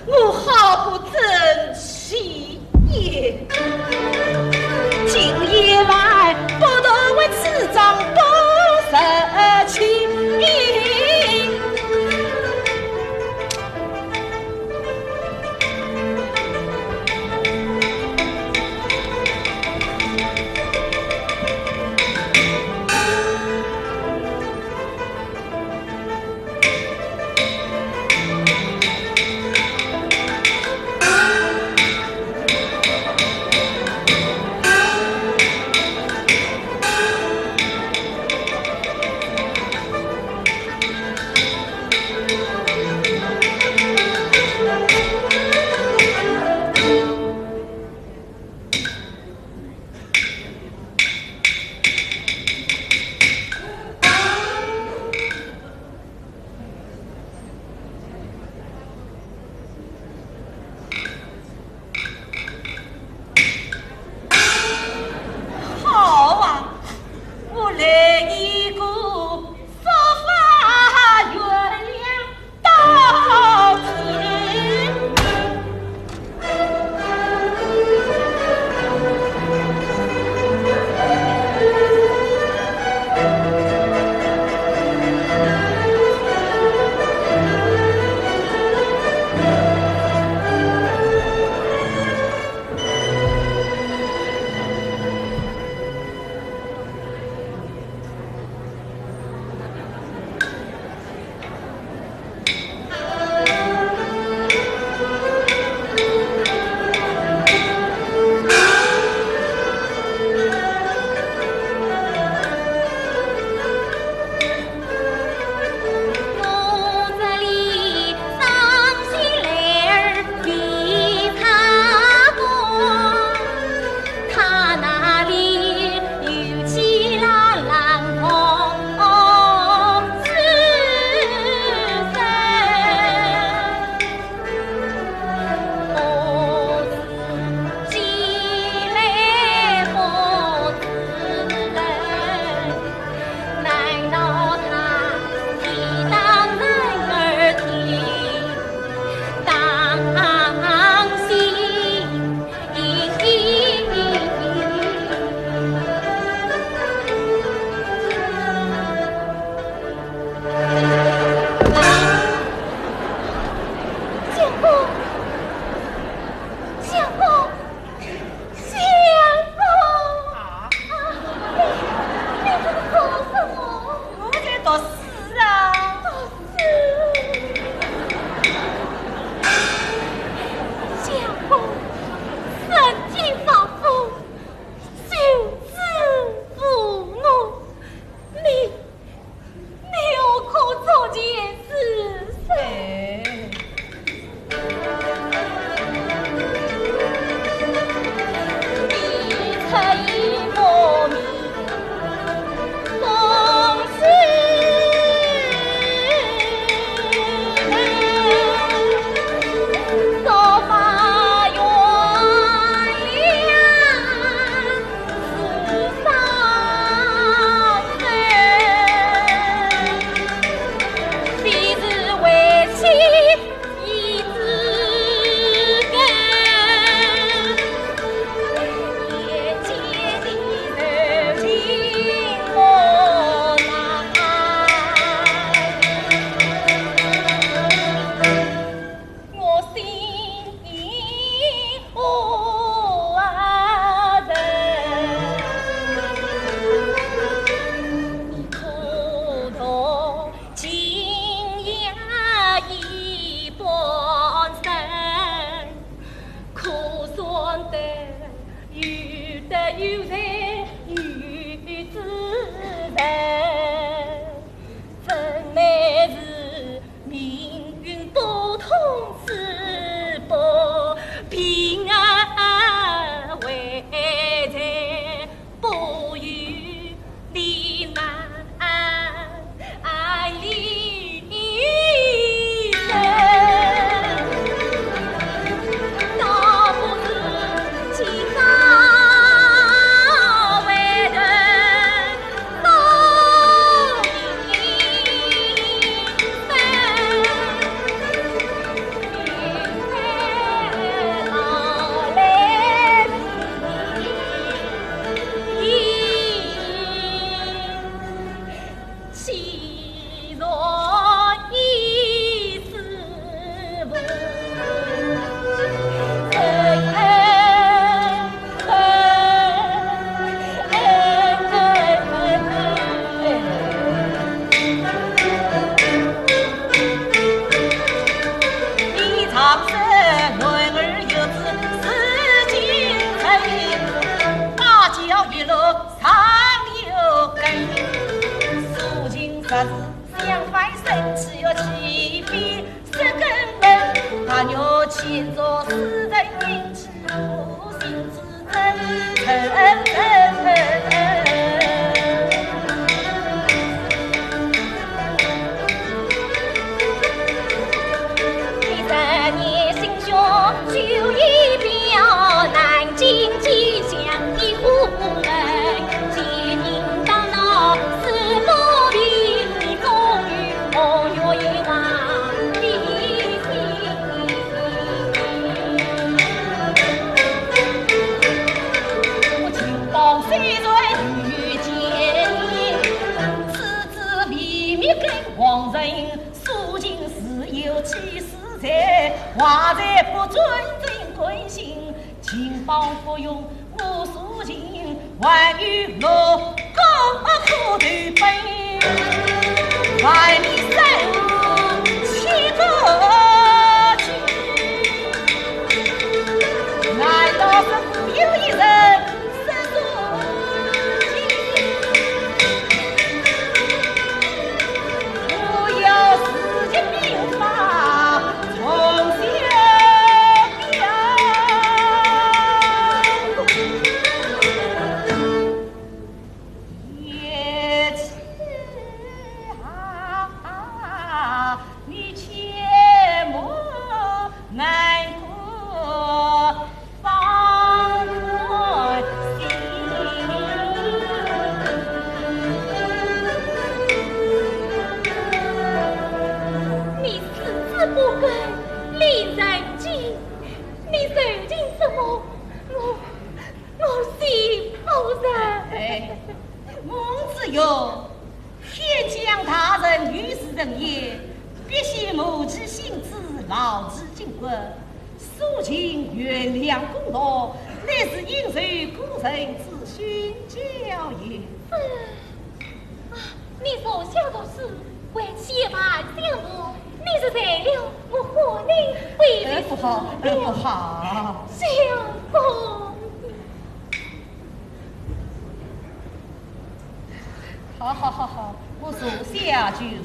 S1: 我好不争气也！今夜来不得为此张不舍弃。
S2: 就一表南京吉祥的虎门，金银当道四路平，终于红月王的心。
S1: 我青帮虽然遇见你，此子秘密跟皇人肃静是有其实在，话在不尊正贵姓，青帮不用无肃静，万与我共苦头本，万里山河七个句，难道是富有一人身所尽？我要世间兵法从小表，也请你切莫难过，放宽心。
S2: 你此次不跟李然进，你如今怎么我心不然？
S1: 哎，孟子有天将大人于是人也，必须谋其心志，劳之筋骨，肃静原谅公道，乃是应受古人之训教也。
S2: 你所想的是为千万相我，你是材料，我和你为
S1: 不好，不好。
S2: 相公。
S1: 好，我坐下就是了。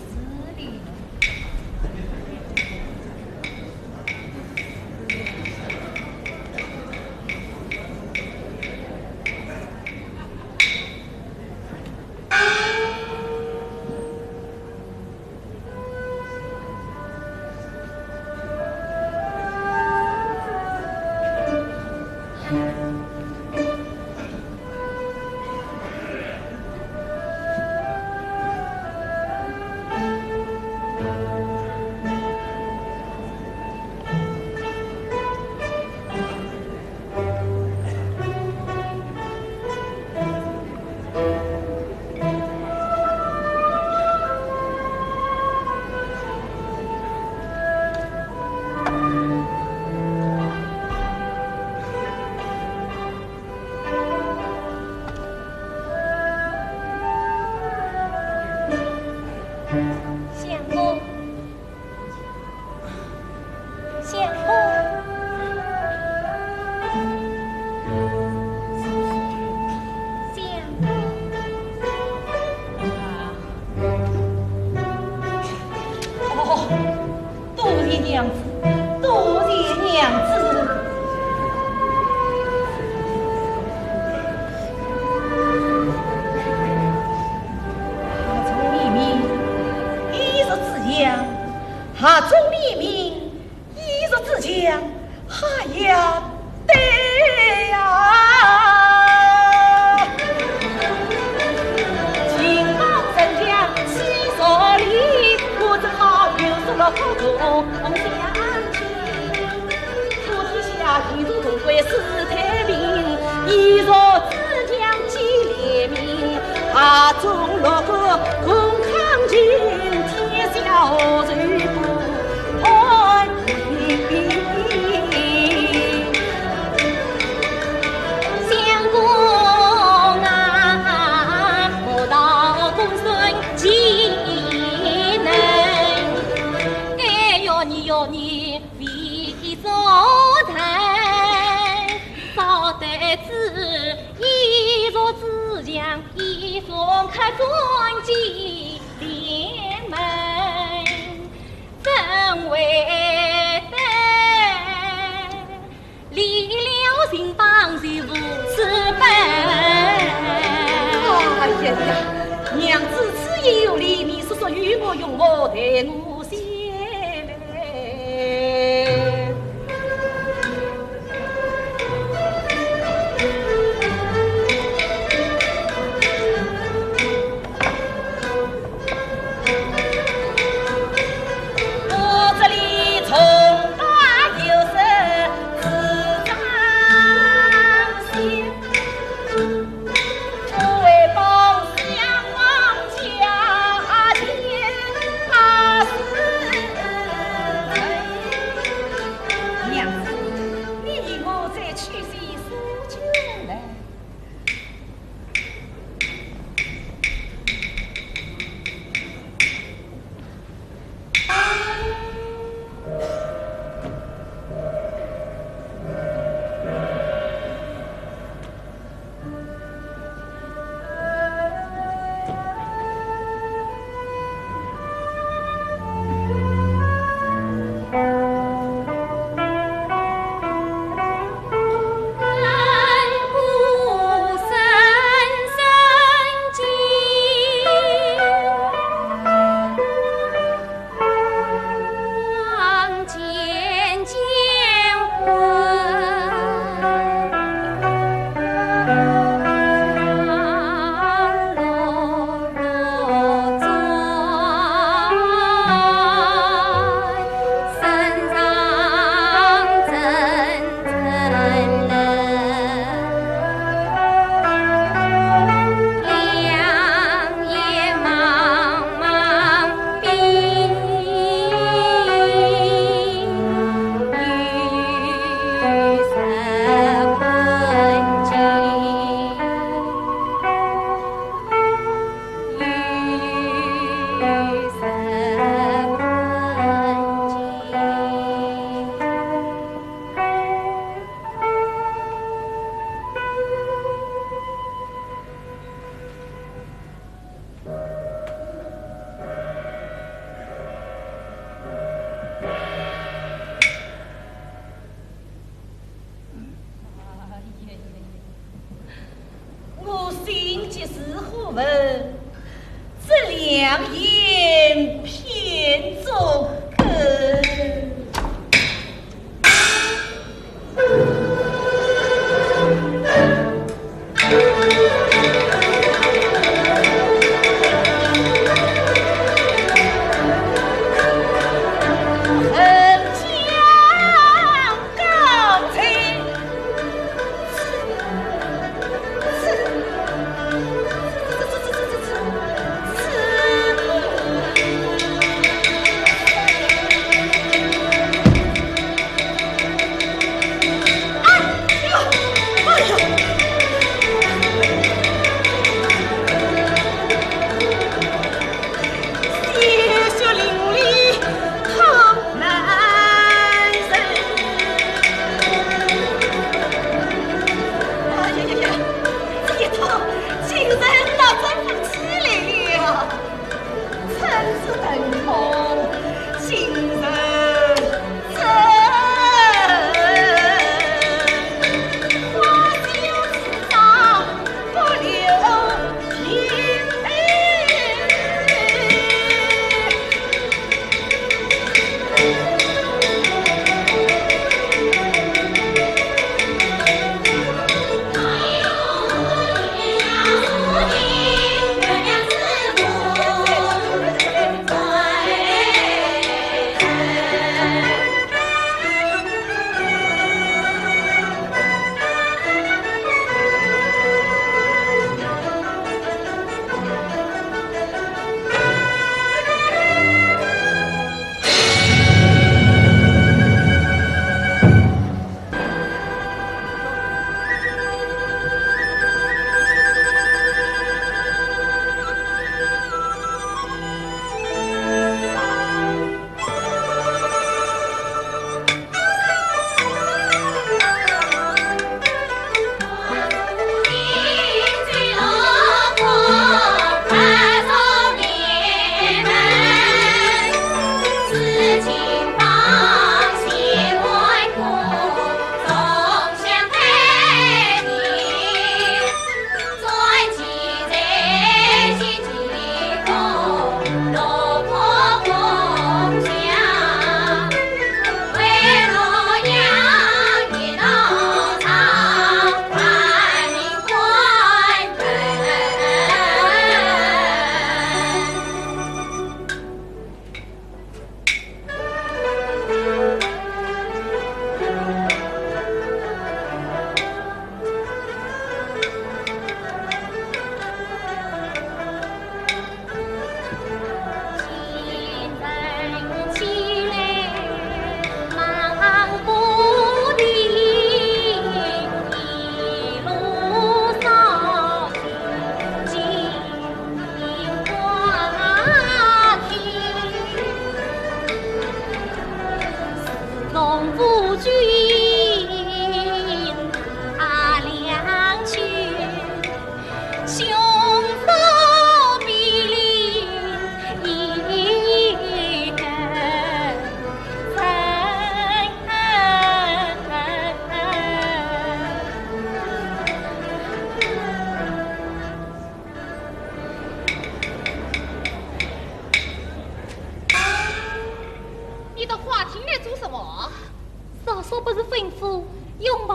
S1: 下中黎明，一日之间，还要得呀！金榜神将七十里，我正好又是了好中相亲。普天下一如同归是太平，一若只将记列名，下中六个共抗金，天下谁不安宁？
S2: 相公啊，我道公孙技能，哎哟你为所谈，少得知一若自强，一若开专辑联盟，怎为得离了心帮谁如此笨？
S1: 哎呀，娘子此言有理，你是说与我用我待我先来。及似乎闻，这良言偏中根。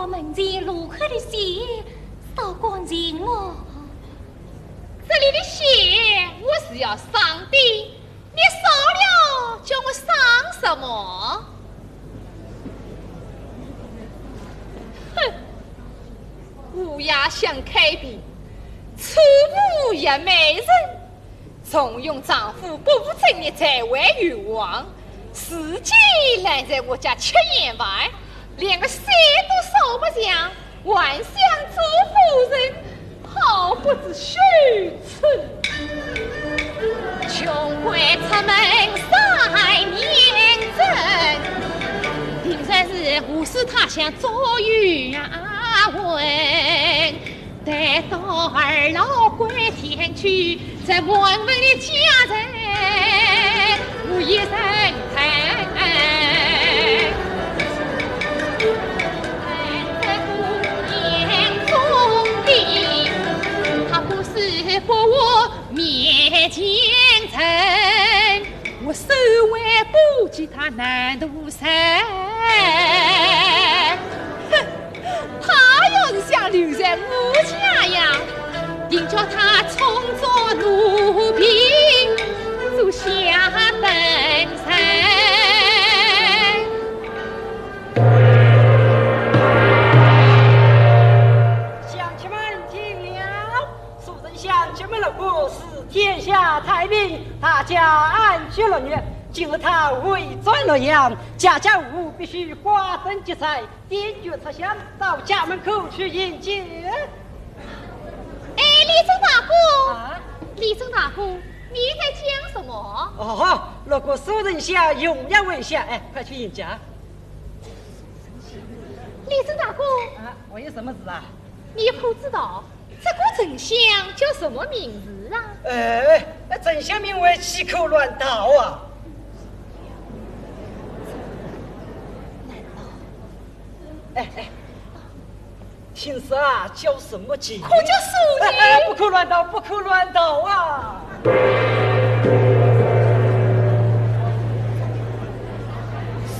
S2: 门前路口的血扫干净了。
S4: 这里的血我是要上的，你扫了叫我上什么？哼！乌鸦想开闭，楚妇也美人，重用丈夫不务正业，在外冤枉，自己拦在我家吃盐饭，连个鞋都扫不上，还想做夫人，好不知羞耻！穷鬼出门晒面针，定算是无事他乡做冤魂。待到二老归天去，再问问你家人，无一人谈。在姑娘中的，他不是计他难渡山。哼，他要是想留在我家呀，定叫他充作奴婢，做下等山。
S5: 天下太平，大家安居乐业。今日他回转洛阳，家家户户必须花灯结彩，点烛插香，到家门口去迎接。
S2: 哎，李生大哥，
S5: 啊，
S2: 李生大哥，你在讲什么？
S5: 哦，如果苏人下永远为下，哎，快去迎接。
S2: 李生大哥，
S5: 啊，我有什么事啊？
S2: 你可知道这个丞相叫什么名字啊？
S5: 丞相名为七口乱刀啊！哎，听说啊，叫什么锦？
S2: 可叫苏锦。
S5: 不可乱刀，不可乱刀啊！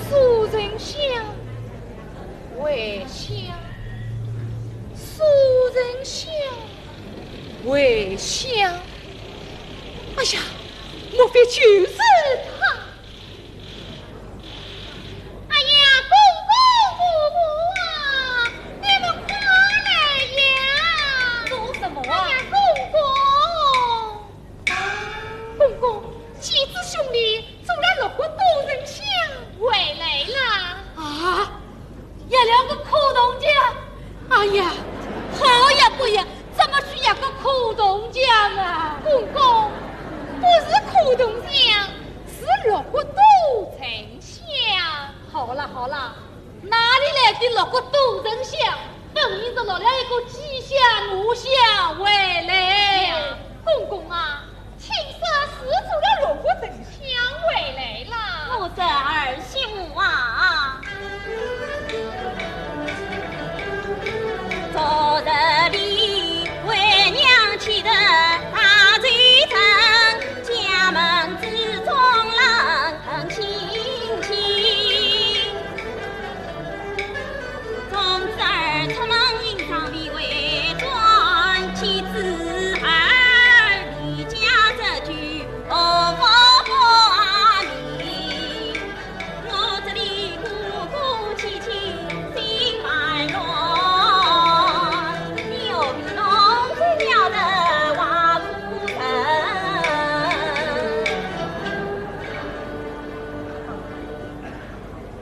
S2: 苏丞相，为相。苏丞相，为相。哎呀，莫非就是他？哎呀，公公婆婆啊，你们快来呀！做什么啊？哎呀，公公，几子兄弟做了6个大人相回来了。啊，也2个苦东家。哎呀，好呀不呀，怎么需要个苦东家啊？公公。不是苦东乡，是6个都丞相。好了，哪里来的6个都丞相？本应是落了一个吉祥怒相回来。公公啊，青纱是做了6个丞相回来了。
S1: 我这儿媳妇啊，昨日里为娘起的大罪臣，家门之中人很亲亲。从此儿出门迎上礼为转，妻子儿离家这句何不明？我这里哭哭啼啼心烦乱，又比农村了的挖苦人。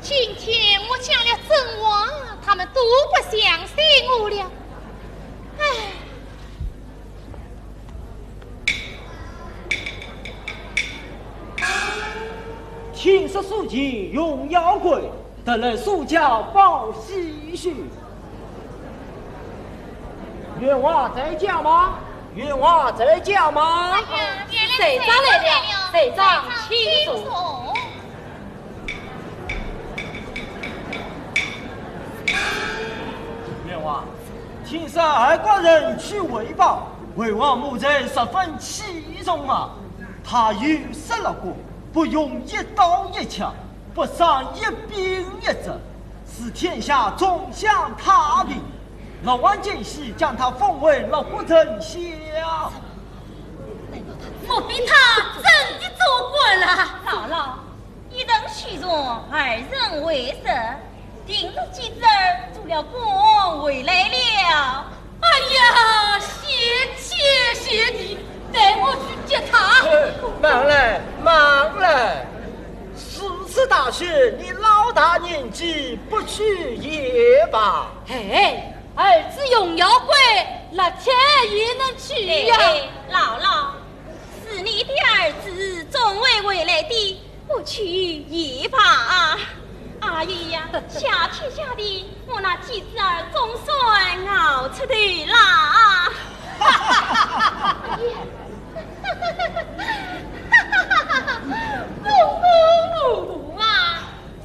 S2: 今天我讲了真话，他们都不相信我了。唉，
S5: 听说苏锦荣耀贵，得来苏家报喜讯。冤枉在家吗？冤枉在家吗？
S2: 哎呀，
S3: 谁长来了？谁长清楚？
S5: 冤枉！听说二国人去围报，魏王母贼十分器重啊。他有16个，不用一刀一枪，不伤一兵一卒，使天下总享太平。老王见喜，将他封为6国丞相。
S1: 莫非他真的做官了？姥姥，一人虚荣，二人为实，定是几子儿做了官回来了。
S3: 哎呀，谢你，带我去接他。
S5: 忙来！4次大选，你老大年纪，不去也罢。
S3: 哎，儿子荣耀贵，那天也能去呀。
S1: 姥姥，是你的儿子总会回来的，不去也罢。阿姨呀，下天下的，我那几子儿总算熬出头啦！
S2: 公公母啊，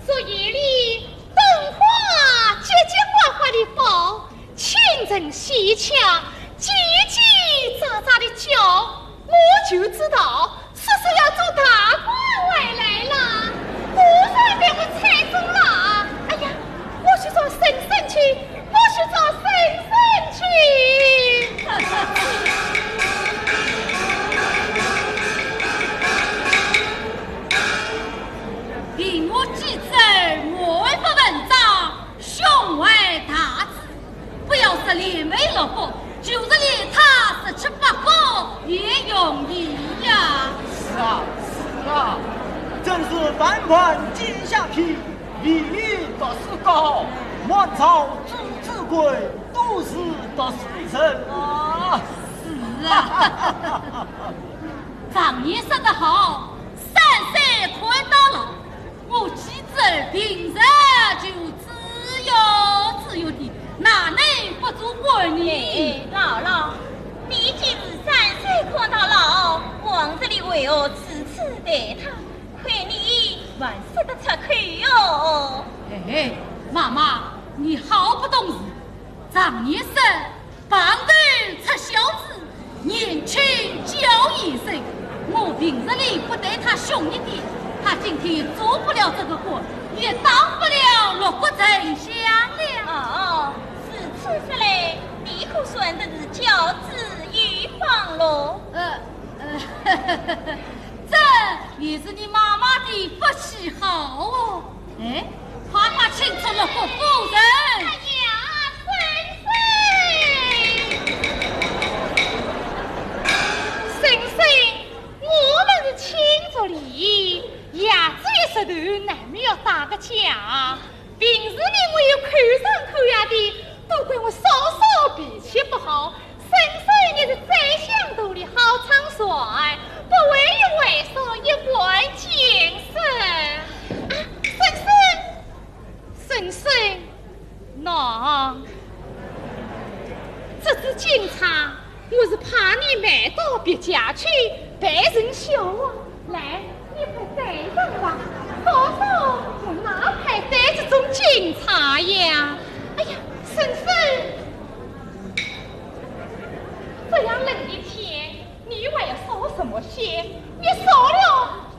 S2: 昨夜里灯花结花的风，清晨细敲，叽叽喳喳的叫，我就知道，叔叔要做大官回来了。被我猜中了。哎呀，我去找婶婶去，我去找婶婶去。
S3: 凭我记子，莫为不文章，胸怀大志。不要是连没了过，就是连他17、8个也容易呀。
S5: 是啊，是啊，真是翻盘接下去，利率得是高，满朝朱之贵都是得是人啊。
S3: 是啊，常言说得好，3岁看到老。我妻子平日就自由的，哪能不做官呢？
S1: 姥姥，你既是3岁看到老，往这里为何次次待他？看你还说得出口哟。
S3: 哎，妈妈，你好不懂事。常言说，棒头出孝子，年轻教医生。我平日里不对他凶一点，他今天做不了这个官，也当不了6国丞相了。
S1: 哦，是此说来，你可算的是教子育方喽。
S3: 这也是你妈妈的福气好哦。哎，快快请出6国夫人。
S2: 哎呀，婶婶，我们是亲族里，牙子一石头，难免要打个架。平时里我有看上看下的，都怪我稍稍脾气不好。婶婶也是宰相肚里好长帅，不为为所一问见识。婶婶，喏，这支警察，我是怕你卖到别家去，被人笑话。来，你快带上吧，嫂嫂，我哪配带这种警察呀？哎呀，婶婶，这样冷的天，你还要烧什么香？你烧了，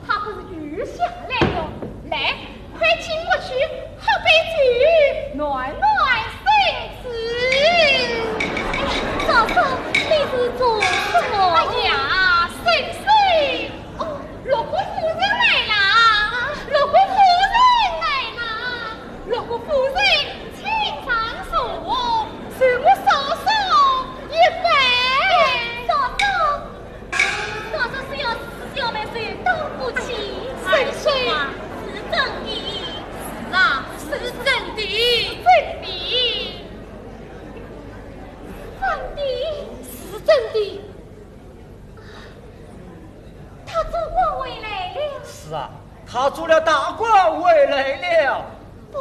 S2: 他不是雨下来了？来，快请我去喝杯酒，暖暖身子。嫂嫂，你是做什么？哎呀，婶婶，哦，6国夫人来了，6国夫人来了，6国夫人，请上座，随我嫂嫂一杯。
S1: 嫂嫂是要小妹谁都不起，
S2: 婶婶
S1: 是真的。
S3: 是啊，是真的。
S2: 是真的，他做官回来了。
S5: 是啊，他做了大官回来了。
S2: 不，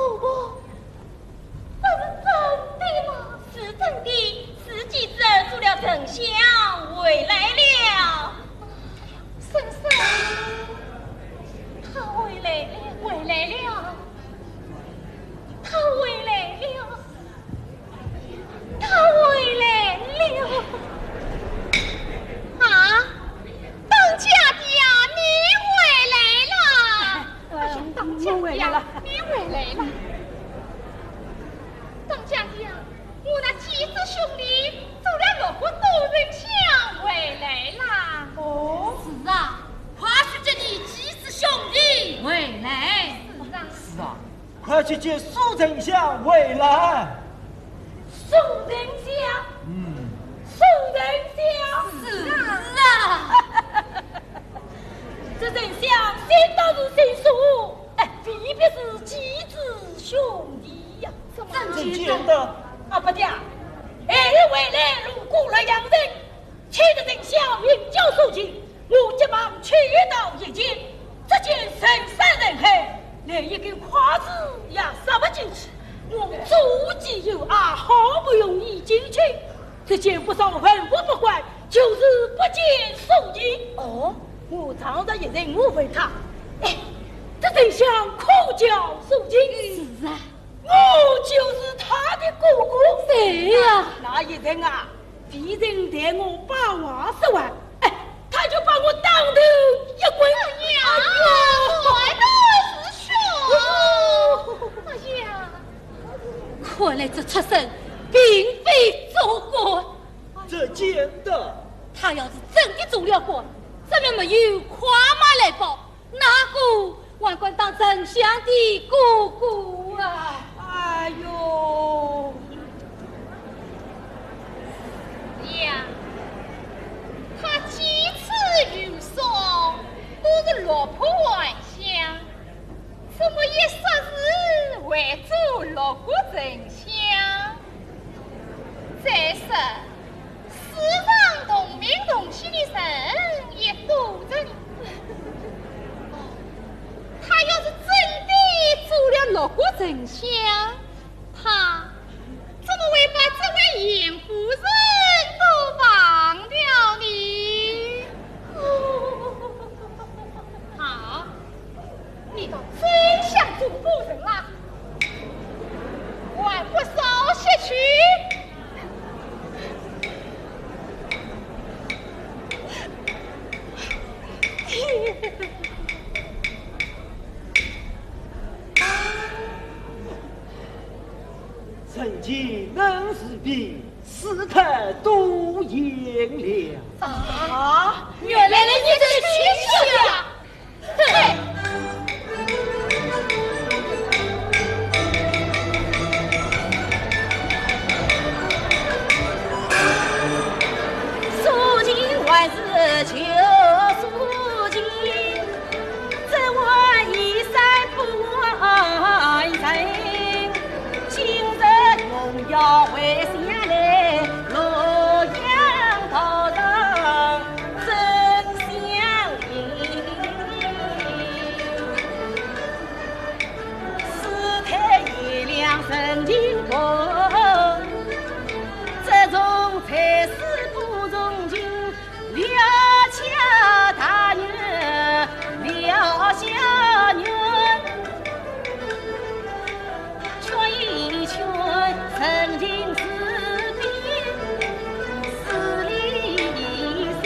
S2: 这是真的吗？
S1: 是真的，是记者做了丞相回来了。
S2: 婶婶，他回来了，他回来了，他回来了。啊，当家的呀，你回来了！哎呀，当家的呀，你回来了！当家的呀，我那几子兄弟走了6国多人乡回来啦！
S3: 哦，是啊，快去接你几子兄弟回来。
S5: 是啊，快去接苏丞相回来。
S1: 宋丞相，宋丞相，
S3: 是啊，
S1: 这丞相先当如神术，哎，必是几子兄弟呀。
S5: 真见的
S1: 啊，不对，2日回来路过了洋人，气得丞相名叫肃清，我急忙去到一见，只见人山人海，连一根筷子也塞不进去。我足迹有二，好不容易进去，只见不少文武不管，就是不见宋英。哦，我常着一人误会他，哎，这丞相可叫宋英。
S3: 是啊，
S1: 我就是他的哥哥。
S3: 谁呀？
S1: 那一人啊，别人带我8万10万，哎，他就把我当头一棍。哎呀，
S2: 我都是说。看来这出身并非做官。
S5: 这简单。
S2: 他要是真的做了官，怎么没有跨马来报？哪个还管当丞相的哥哥啊？
S3: 哎呦！
S4: 呀，他几次有说都是落魄还乡，怎么一霎时会做六国丞相？再说世上同名同姓的人也多着呢。他要是真的做了六国丞相，他怎么会把这位严夫人都忘掉呢？好，你倒真想做夫人啦，还不少些去？
S5: 曾经能是比斯坦都赢了。
S3: 啊！
S2: 原来你这是气呀！对。
S1: 素锦万事求素锦，只问一山不问人。今日荣耀会下来，洛阳道上真相迎。世态炎凉神经痛，这种才是不从情，了家大人，了小人，劝一劝曾经是病，是离心。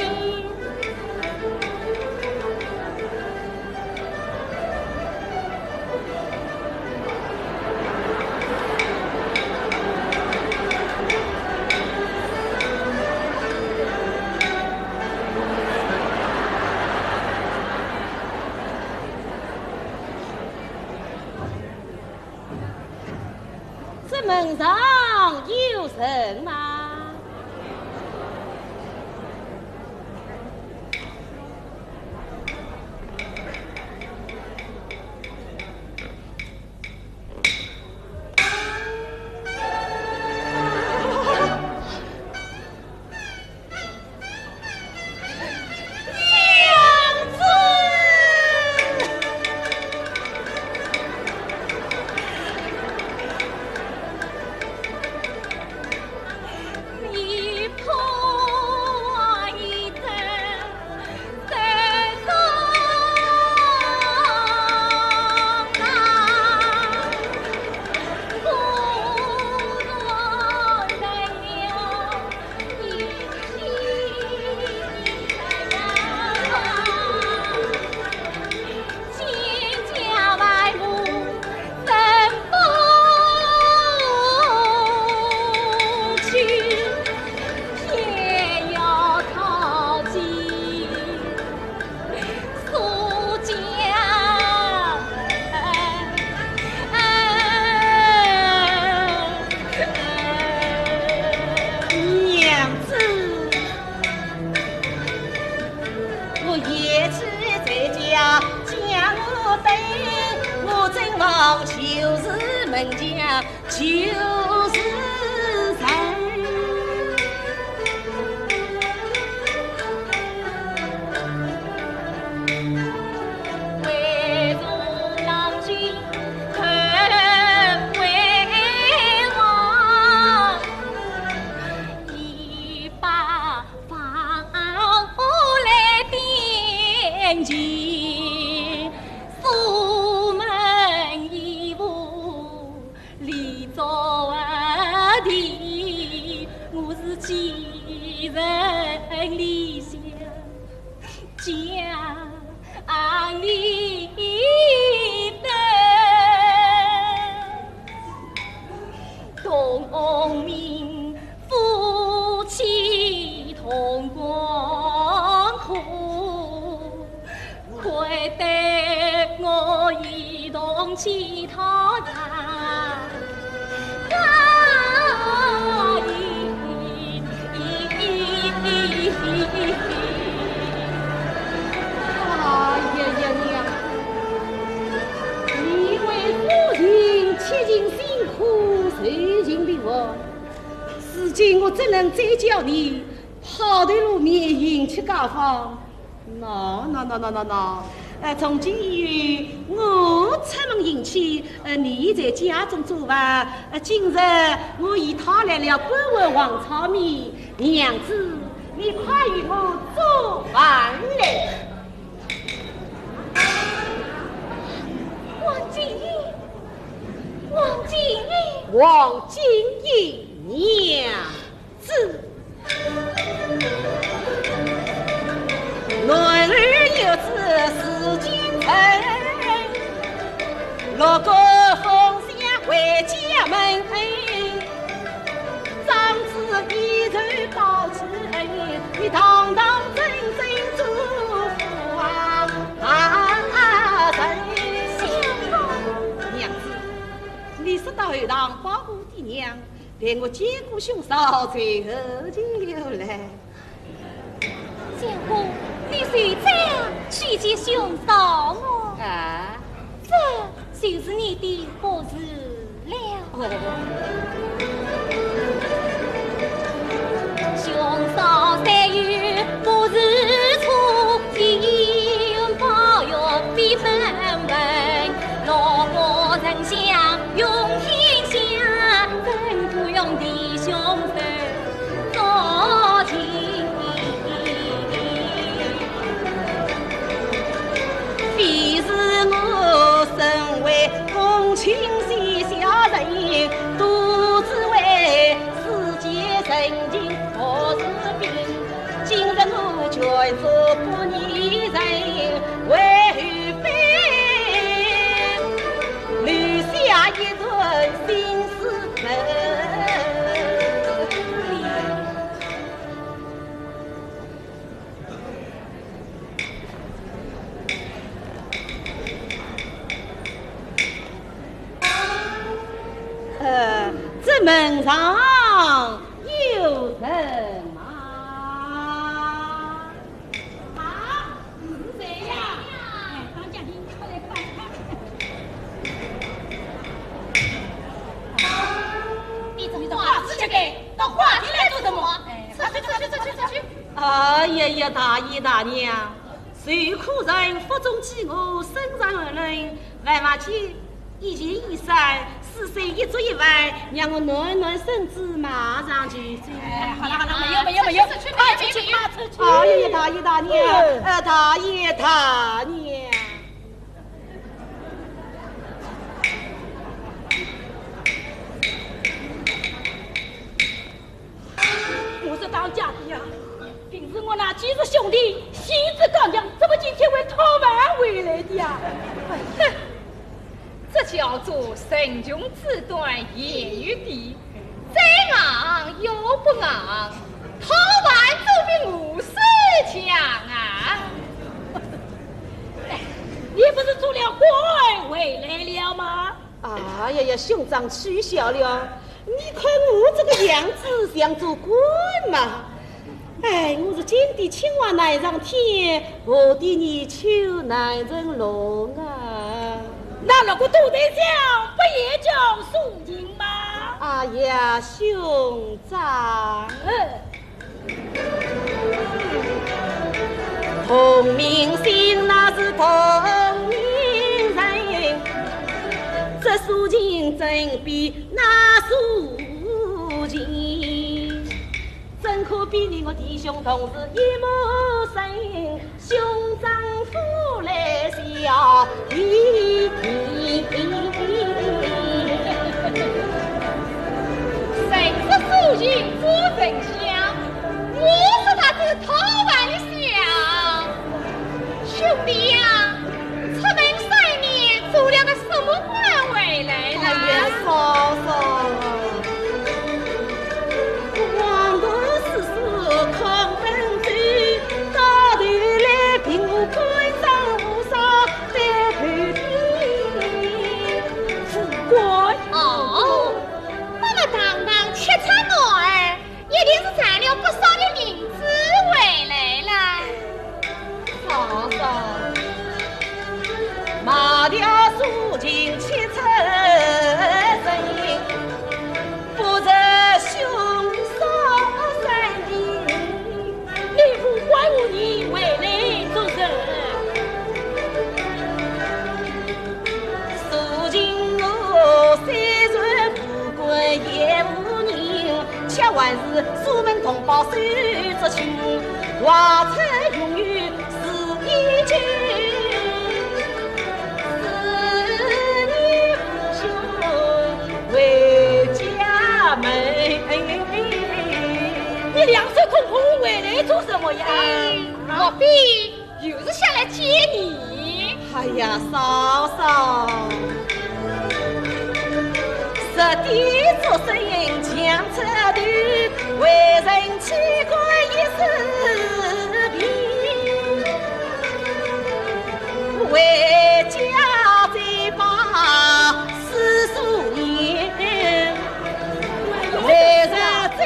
S1: 这门上有人吗？
S2: 你破一灯在中啊，不若人有一心在家外路怎不去？天要靠近苏江，
S1: 娘子，我夜去在家将我等，我正忙就是门家就是人。
S2: 为中郎君看为王，一把房来点睛，苏门一户里早地，我是寄人篱下讲理的，农民夫妻同光苦，亏得我一同乞讨呀！
S3: 你为夫人切尽辛苦受尽的我，如今我怎能再叫你跑得路面迎去家访？从今以后，我出门迎亲，你在家中做饭。今日我已讨来了半碗黄炒面，娘子，你快与我做饭来。王金英娘子，男儿有子是京城，六国封相为家门，长子一头高起恩，你堂堂正正做父娘子，你是到后堂保护爹娘，待我见过兄嫂，最后就留来。
S2: 相公，你随在去见兄嫂我。这就是你的好事了。兄嫂三月不日出，天保佑必分文，老婆人相用天下，真不用弟兄手做情。非是我身为公卿西下人，独自为世界人情何是病？今日我却做不逆人，为非留下一段心事门。这门上有人吗？
S3: 是谁呀？当家的快来看看。
S2: 你怎么话直接给到花厅来做什么？出去！
S3: 哎呀，大爷大娘，受苦人腹中饥饿，身上而来，来马去一钱一三。四岁一足一碗，让我暖暖身子，马上就走。
S2: 好了，没有，快出去！
S3: 哎呀，大爷大娘，大爷大娘。我是当家的呀，平时我那几个兄弟心智刚强，怎么今天会讨饭回来的呀？
S4: 哼！这叫做神穷志短言语低，再硬又不硬，讨饭就比武士强啊！
S3: 你不是做了官回来了吗？哎呀，兄长取笑了，你看我这个样子像做官嘛？哎，我是金地青蛙难上天，我的泥鳅难人龙啊！那如果都在想，不也叫肃静吗？哎呀，兄长，同名姓那是同名人，这肃静真比那肃静，真可比你我弟兄同是一母生，兄长夫来笑意。
S4: 谁是肃静做丞相？我是他的讨饭相。兄弟呀，出门3年做了个什么官回来了？
S3: 哎呀，嫂嫂，
S1: 下万事，苏门同胞手执情，话出永远是一句。思念父兄为家门。
S3: 你两手空空回来做什么呀？
S4: 莫非又是下来接你？
S1: 哎呀，嫂嫂，十弟做生意强车头，为人妻管一时平，为家再把四数年，为人再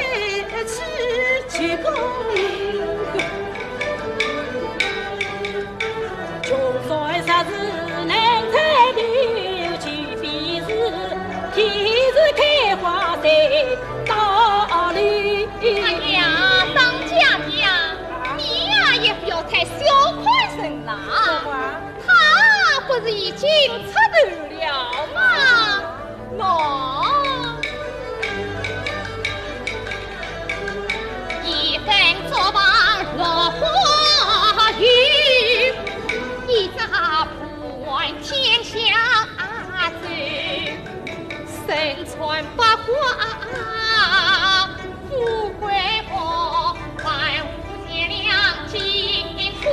S1: 去功。就算啥子能猜透，即便是天是开花在道理。
S4: 哎呀，当家的呀，你呀也不要太小看人了。他不是已经出头了吗？喏。一根作棒落花雨，一扎不问天下走，身穿八卦富贵花，万物皆亮金出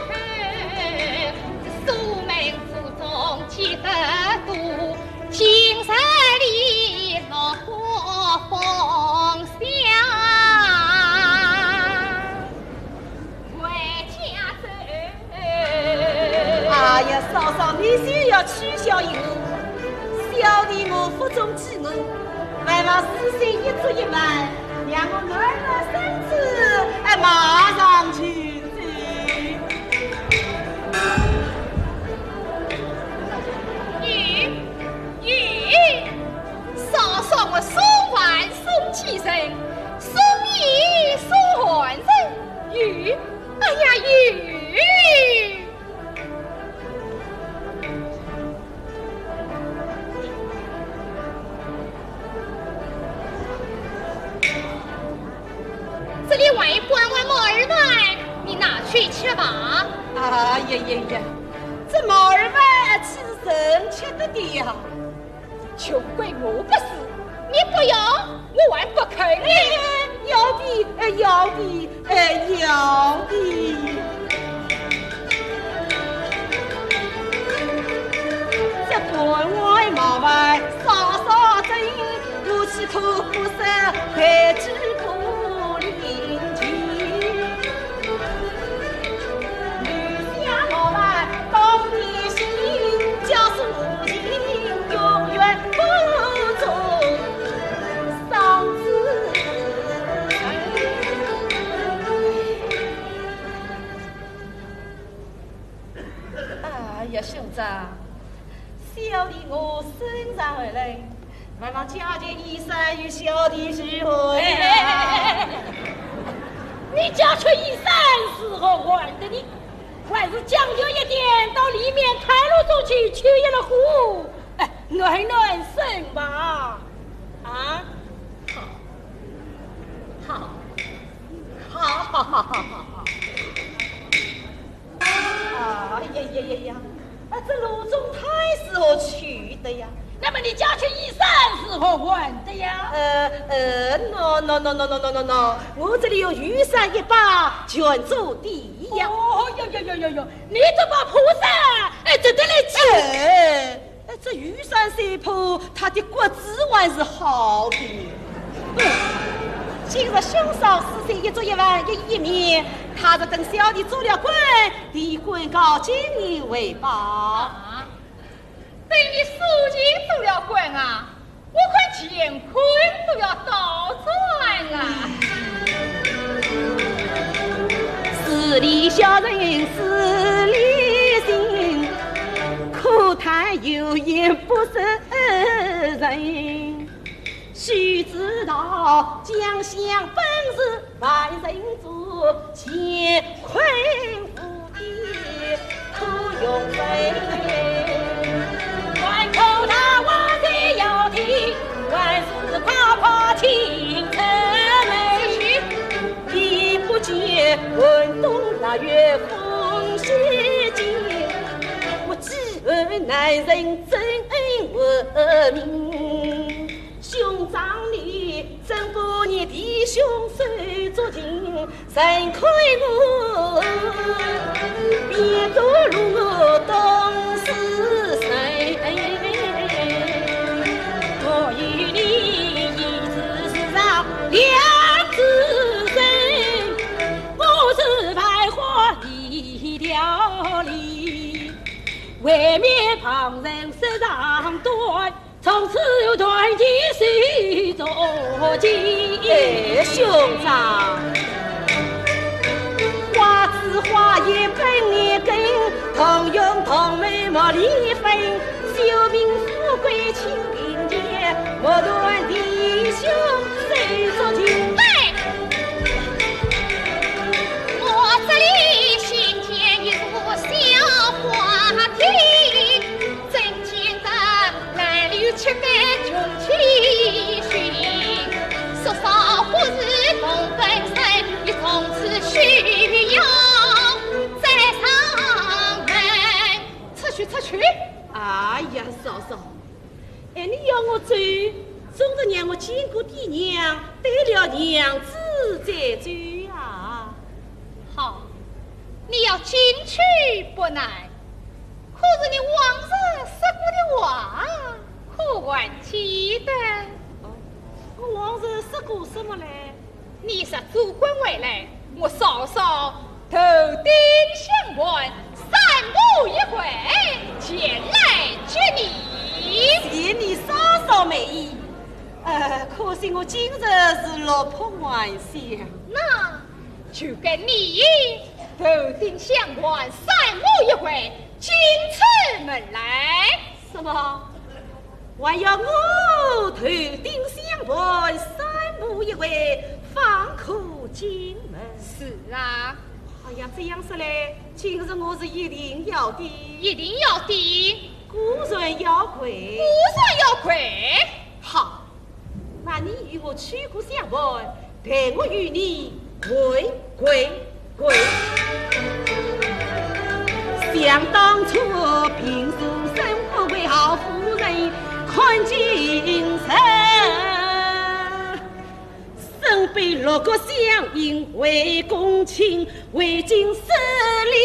S4: 口，苏门府中几得度，青山里落花风香。
S1: 哎呀，嫂嫂，你先要取消一我，小弟我负重记我，万望四岁一足一万，让我暖暖身子，马上去走。
S4: 玉，嫂嫂我送完送起身，送你送还人。玉，哎呀玉。这里碗一半碗毛儿饭，你拿去吃吧。
S1: 哎呀呀呀，这毛儿饭岂是人吃得的呀？
S4: 穷鬼我不是，你不要，我还不肯呢。
S1: 要的，要的，要的。这半碗毛饭少少蒸，不吃苦不涩，还知苦。兄长，小弟我身上而来，万望家眷衣衫与小弟续还呀。
S3: 你家缺衣衫时候还的你，还是讲究一点，到里面开路中去取一了壶，暖暖身吧。啊，
S1: 好，哎呀呀呀呀！这路中太时候去的呀？
S3: 那么你家缺衣衫时候还的呀
S1: ？no，我这里有雨伞一把，全做底呀。
S3: 哦哟，你这把蒲扇，值得来吃。
S1: 这雨伞水铺，它的骨子还是好的。今日兄嫂4岁1足1万一面，他是等小弟做了官，离官告今年为报。
S4: 等你苏锦做了官啊，我看乾坤都要倒转啊！
S1: 势利小人势利心，可叹有眼不识人。须知道将相本是万人族，乾坤福地可用为。万口他话在要听，万事夸夸清晨。对男人真闻名。兄长你真不你弟兄手足情，人亏我，别多路我懂是谁？我与你一直是上两只身，我是百花一条理，外面旁人手上端。从此有团结谁作基？兄长，花枝花叶本一根，同用同美莫离分。修平富贵清贫贱，我断弟兄谁作情？
S2: 来，我这里新添一幅小话题，真见得男女吃饭穷其寻，说少或是同本身，你从此需要再上门。出去！
S1: 哎呀，嫂嫂，哎，你要我走，总得让我见过爹娘，得了娘子再走啊。
S2: 好，你要进去不难，可是你往日说过的话，可还记得？
S1: 我往日说过什么嘞？
S2: 你说主官回来，我嫂嫂头顶相还，三步一回，前来接你。
S1: 谢你嫂嫂美意，可惜我今日是落魄晚些，
S2: 那就跟你头顶相还，三步一回，进出门来。
S1: 什么？还要我头顶相还，三步一回，方可进门？
S2: 是啊。
S1: 哎呀，这样说来，今日我是一定要的，
S2: 一定要的，
S1: 孤人要跪，
S2: 孤人要跪。
S1: 好，那你与我取过相伴，待我与你跪。想当初平素生活为好夫人，看今生。身被六国相迎，为公卿，为今失礼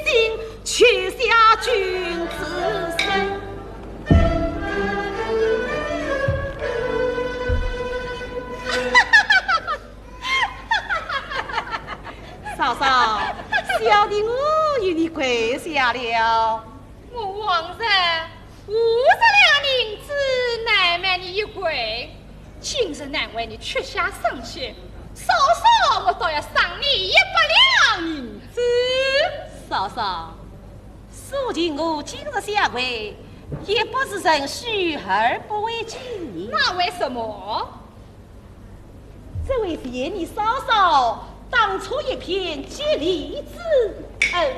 S1: 心，却下君子身。嫂嫂，小弟我与你跪下了。
S2: 我往日50两银子难买你一跪，今日难为你缺下生血，嫂嫂我倒要赏你100两银子。
S1: 嫂嫂，说尽我今日下跪，也不是人许而不为己。
S2: 那为什么？
S1: 这位谢你嫂嫂当初一片吉利之恩。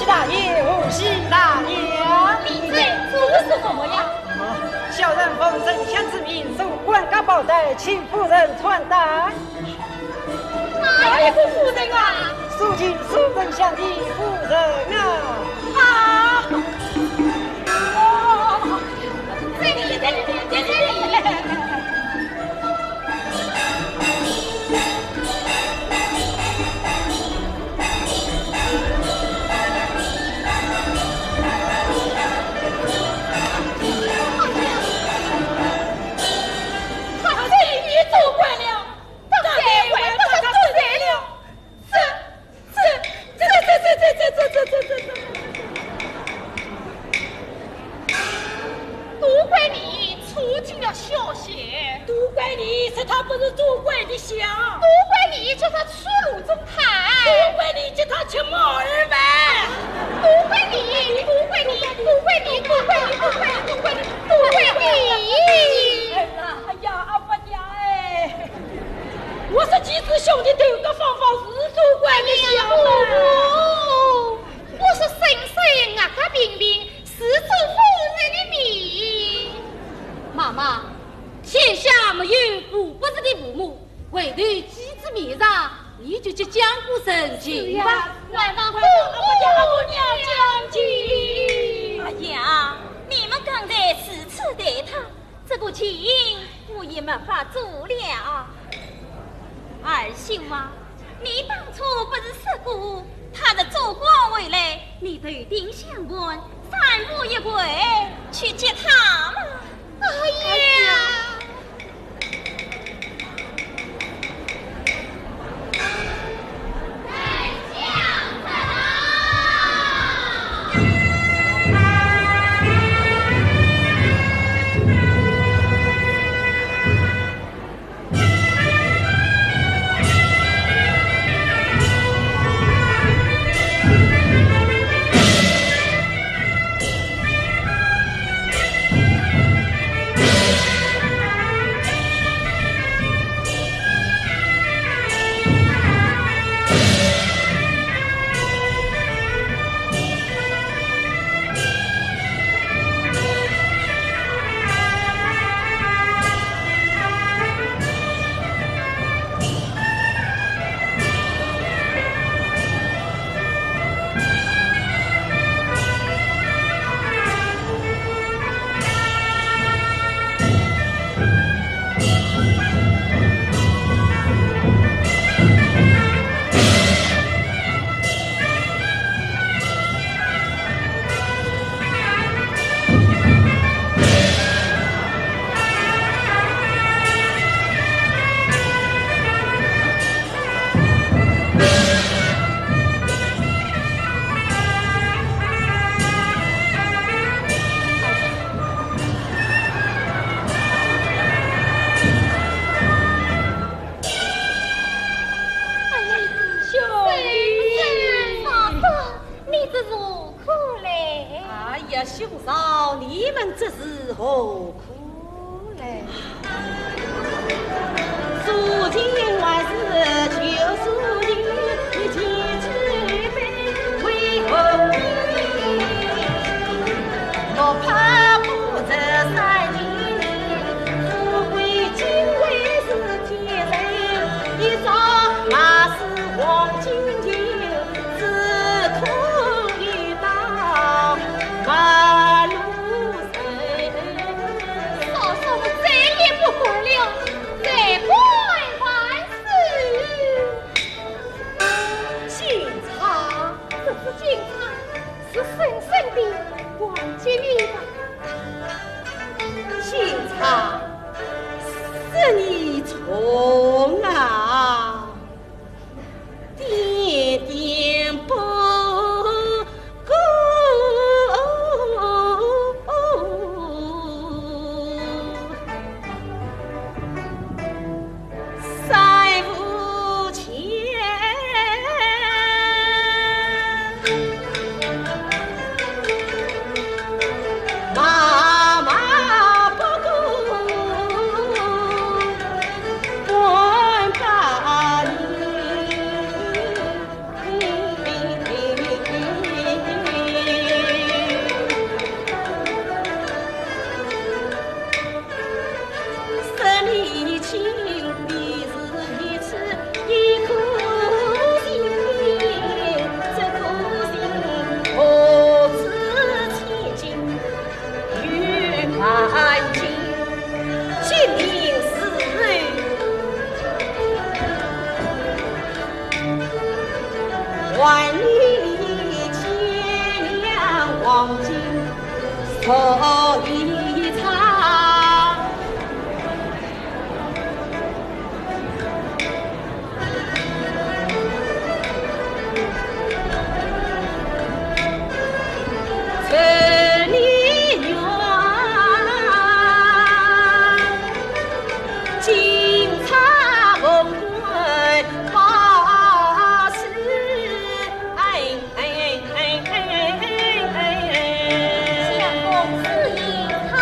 S3: 大爷，恭喜大娘！
S2: 李贼做的是什么呀？
S3: 小人奉圣相之命，送官家宝带，请夫人传达。
S2: 哪一个夫人啊？
S3: 肃静苏正相的夫人啊！
S2: 在这里。都怪你出尽了小邪，
S1: 都怪你是他不是做怪的想，
S2: 都怪你叫他出炉中谈，
S1: 都怪你叫他吃毛儿饭，
S2: 都怪你，都怪你，都怪你，都怪你，都怪你，都怪你，都怪你！
S3: 哎呀，阿伯娘哎！去吧，
S2: 来吧，
S3: 不娘将军。
S2: 哎呀，你们刚才此次对他，这个情我也没法做了。二兄啊，你当初不是说过，他的祖国回来，你头顶相问，三步一跪去接他吗？哎呀！
S1: 兄嫂，你们这是何苦嘞？如今万事求输赢，一起举杯为何命？我怕不这三年，富贵金贵是天人，一朝那是黄金金，自苦一道半路深。
S2: 嫂嫂们再也不管了，再不万事。
S3: 警察，这是警察，是深深的关进你吧。警察，是你从啊，点点不顾，三五钱。妈妈不顾，管把生你情必是一次一颗心，这颗心何止千金与万金，金银是还你千两黄金所一场。陈丽媛，警察文官把事，
S2: 相公是一场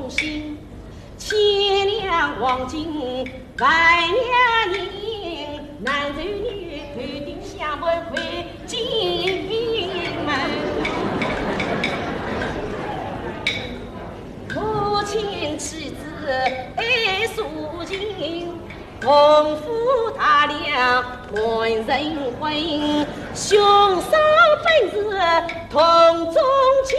S1: 忠心，千两黄金万两银，男男女头顶相门会进门。母亲妻子爱素琴，功夫大量万人欢，兄嫂本是同宗亲。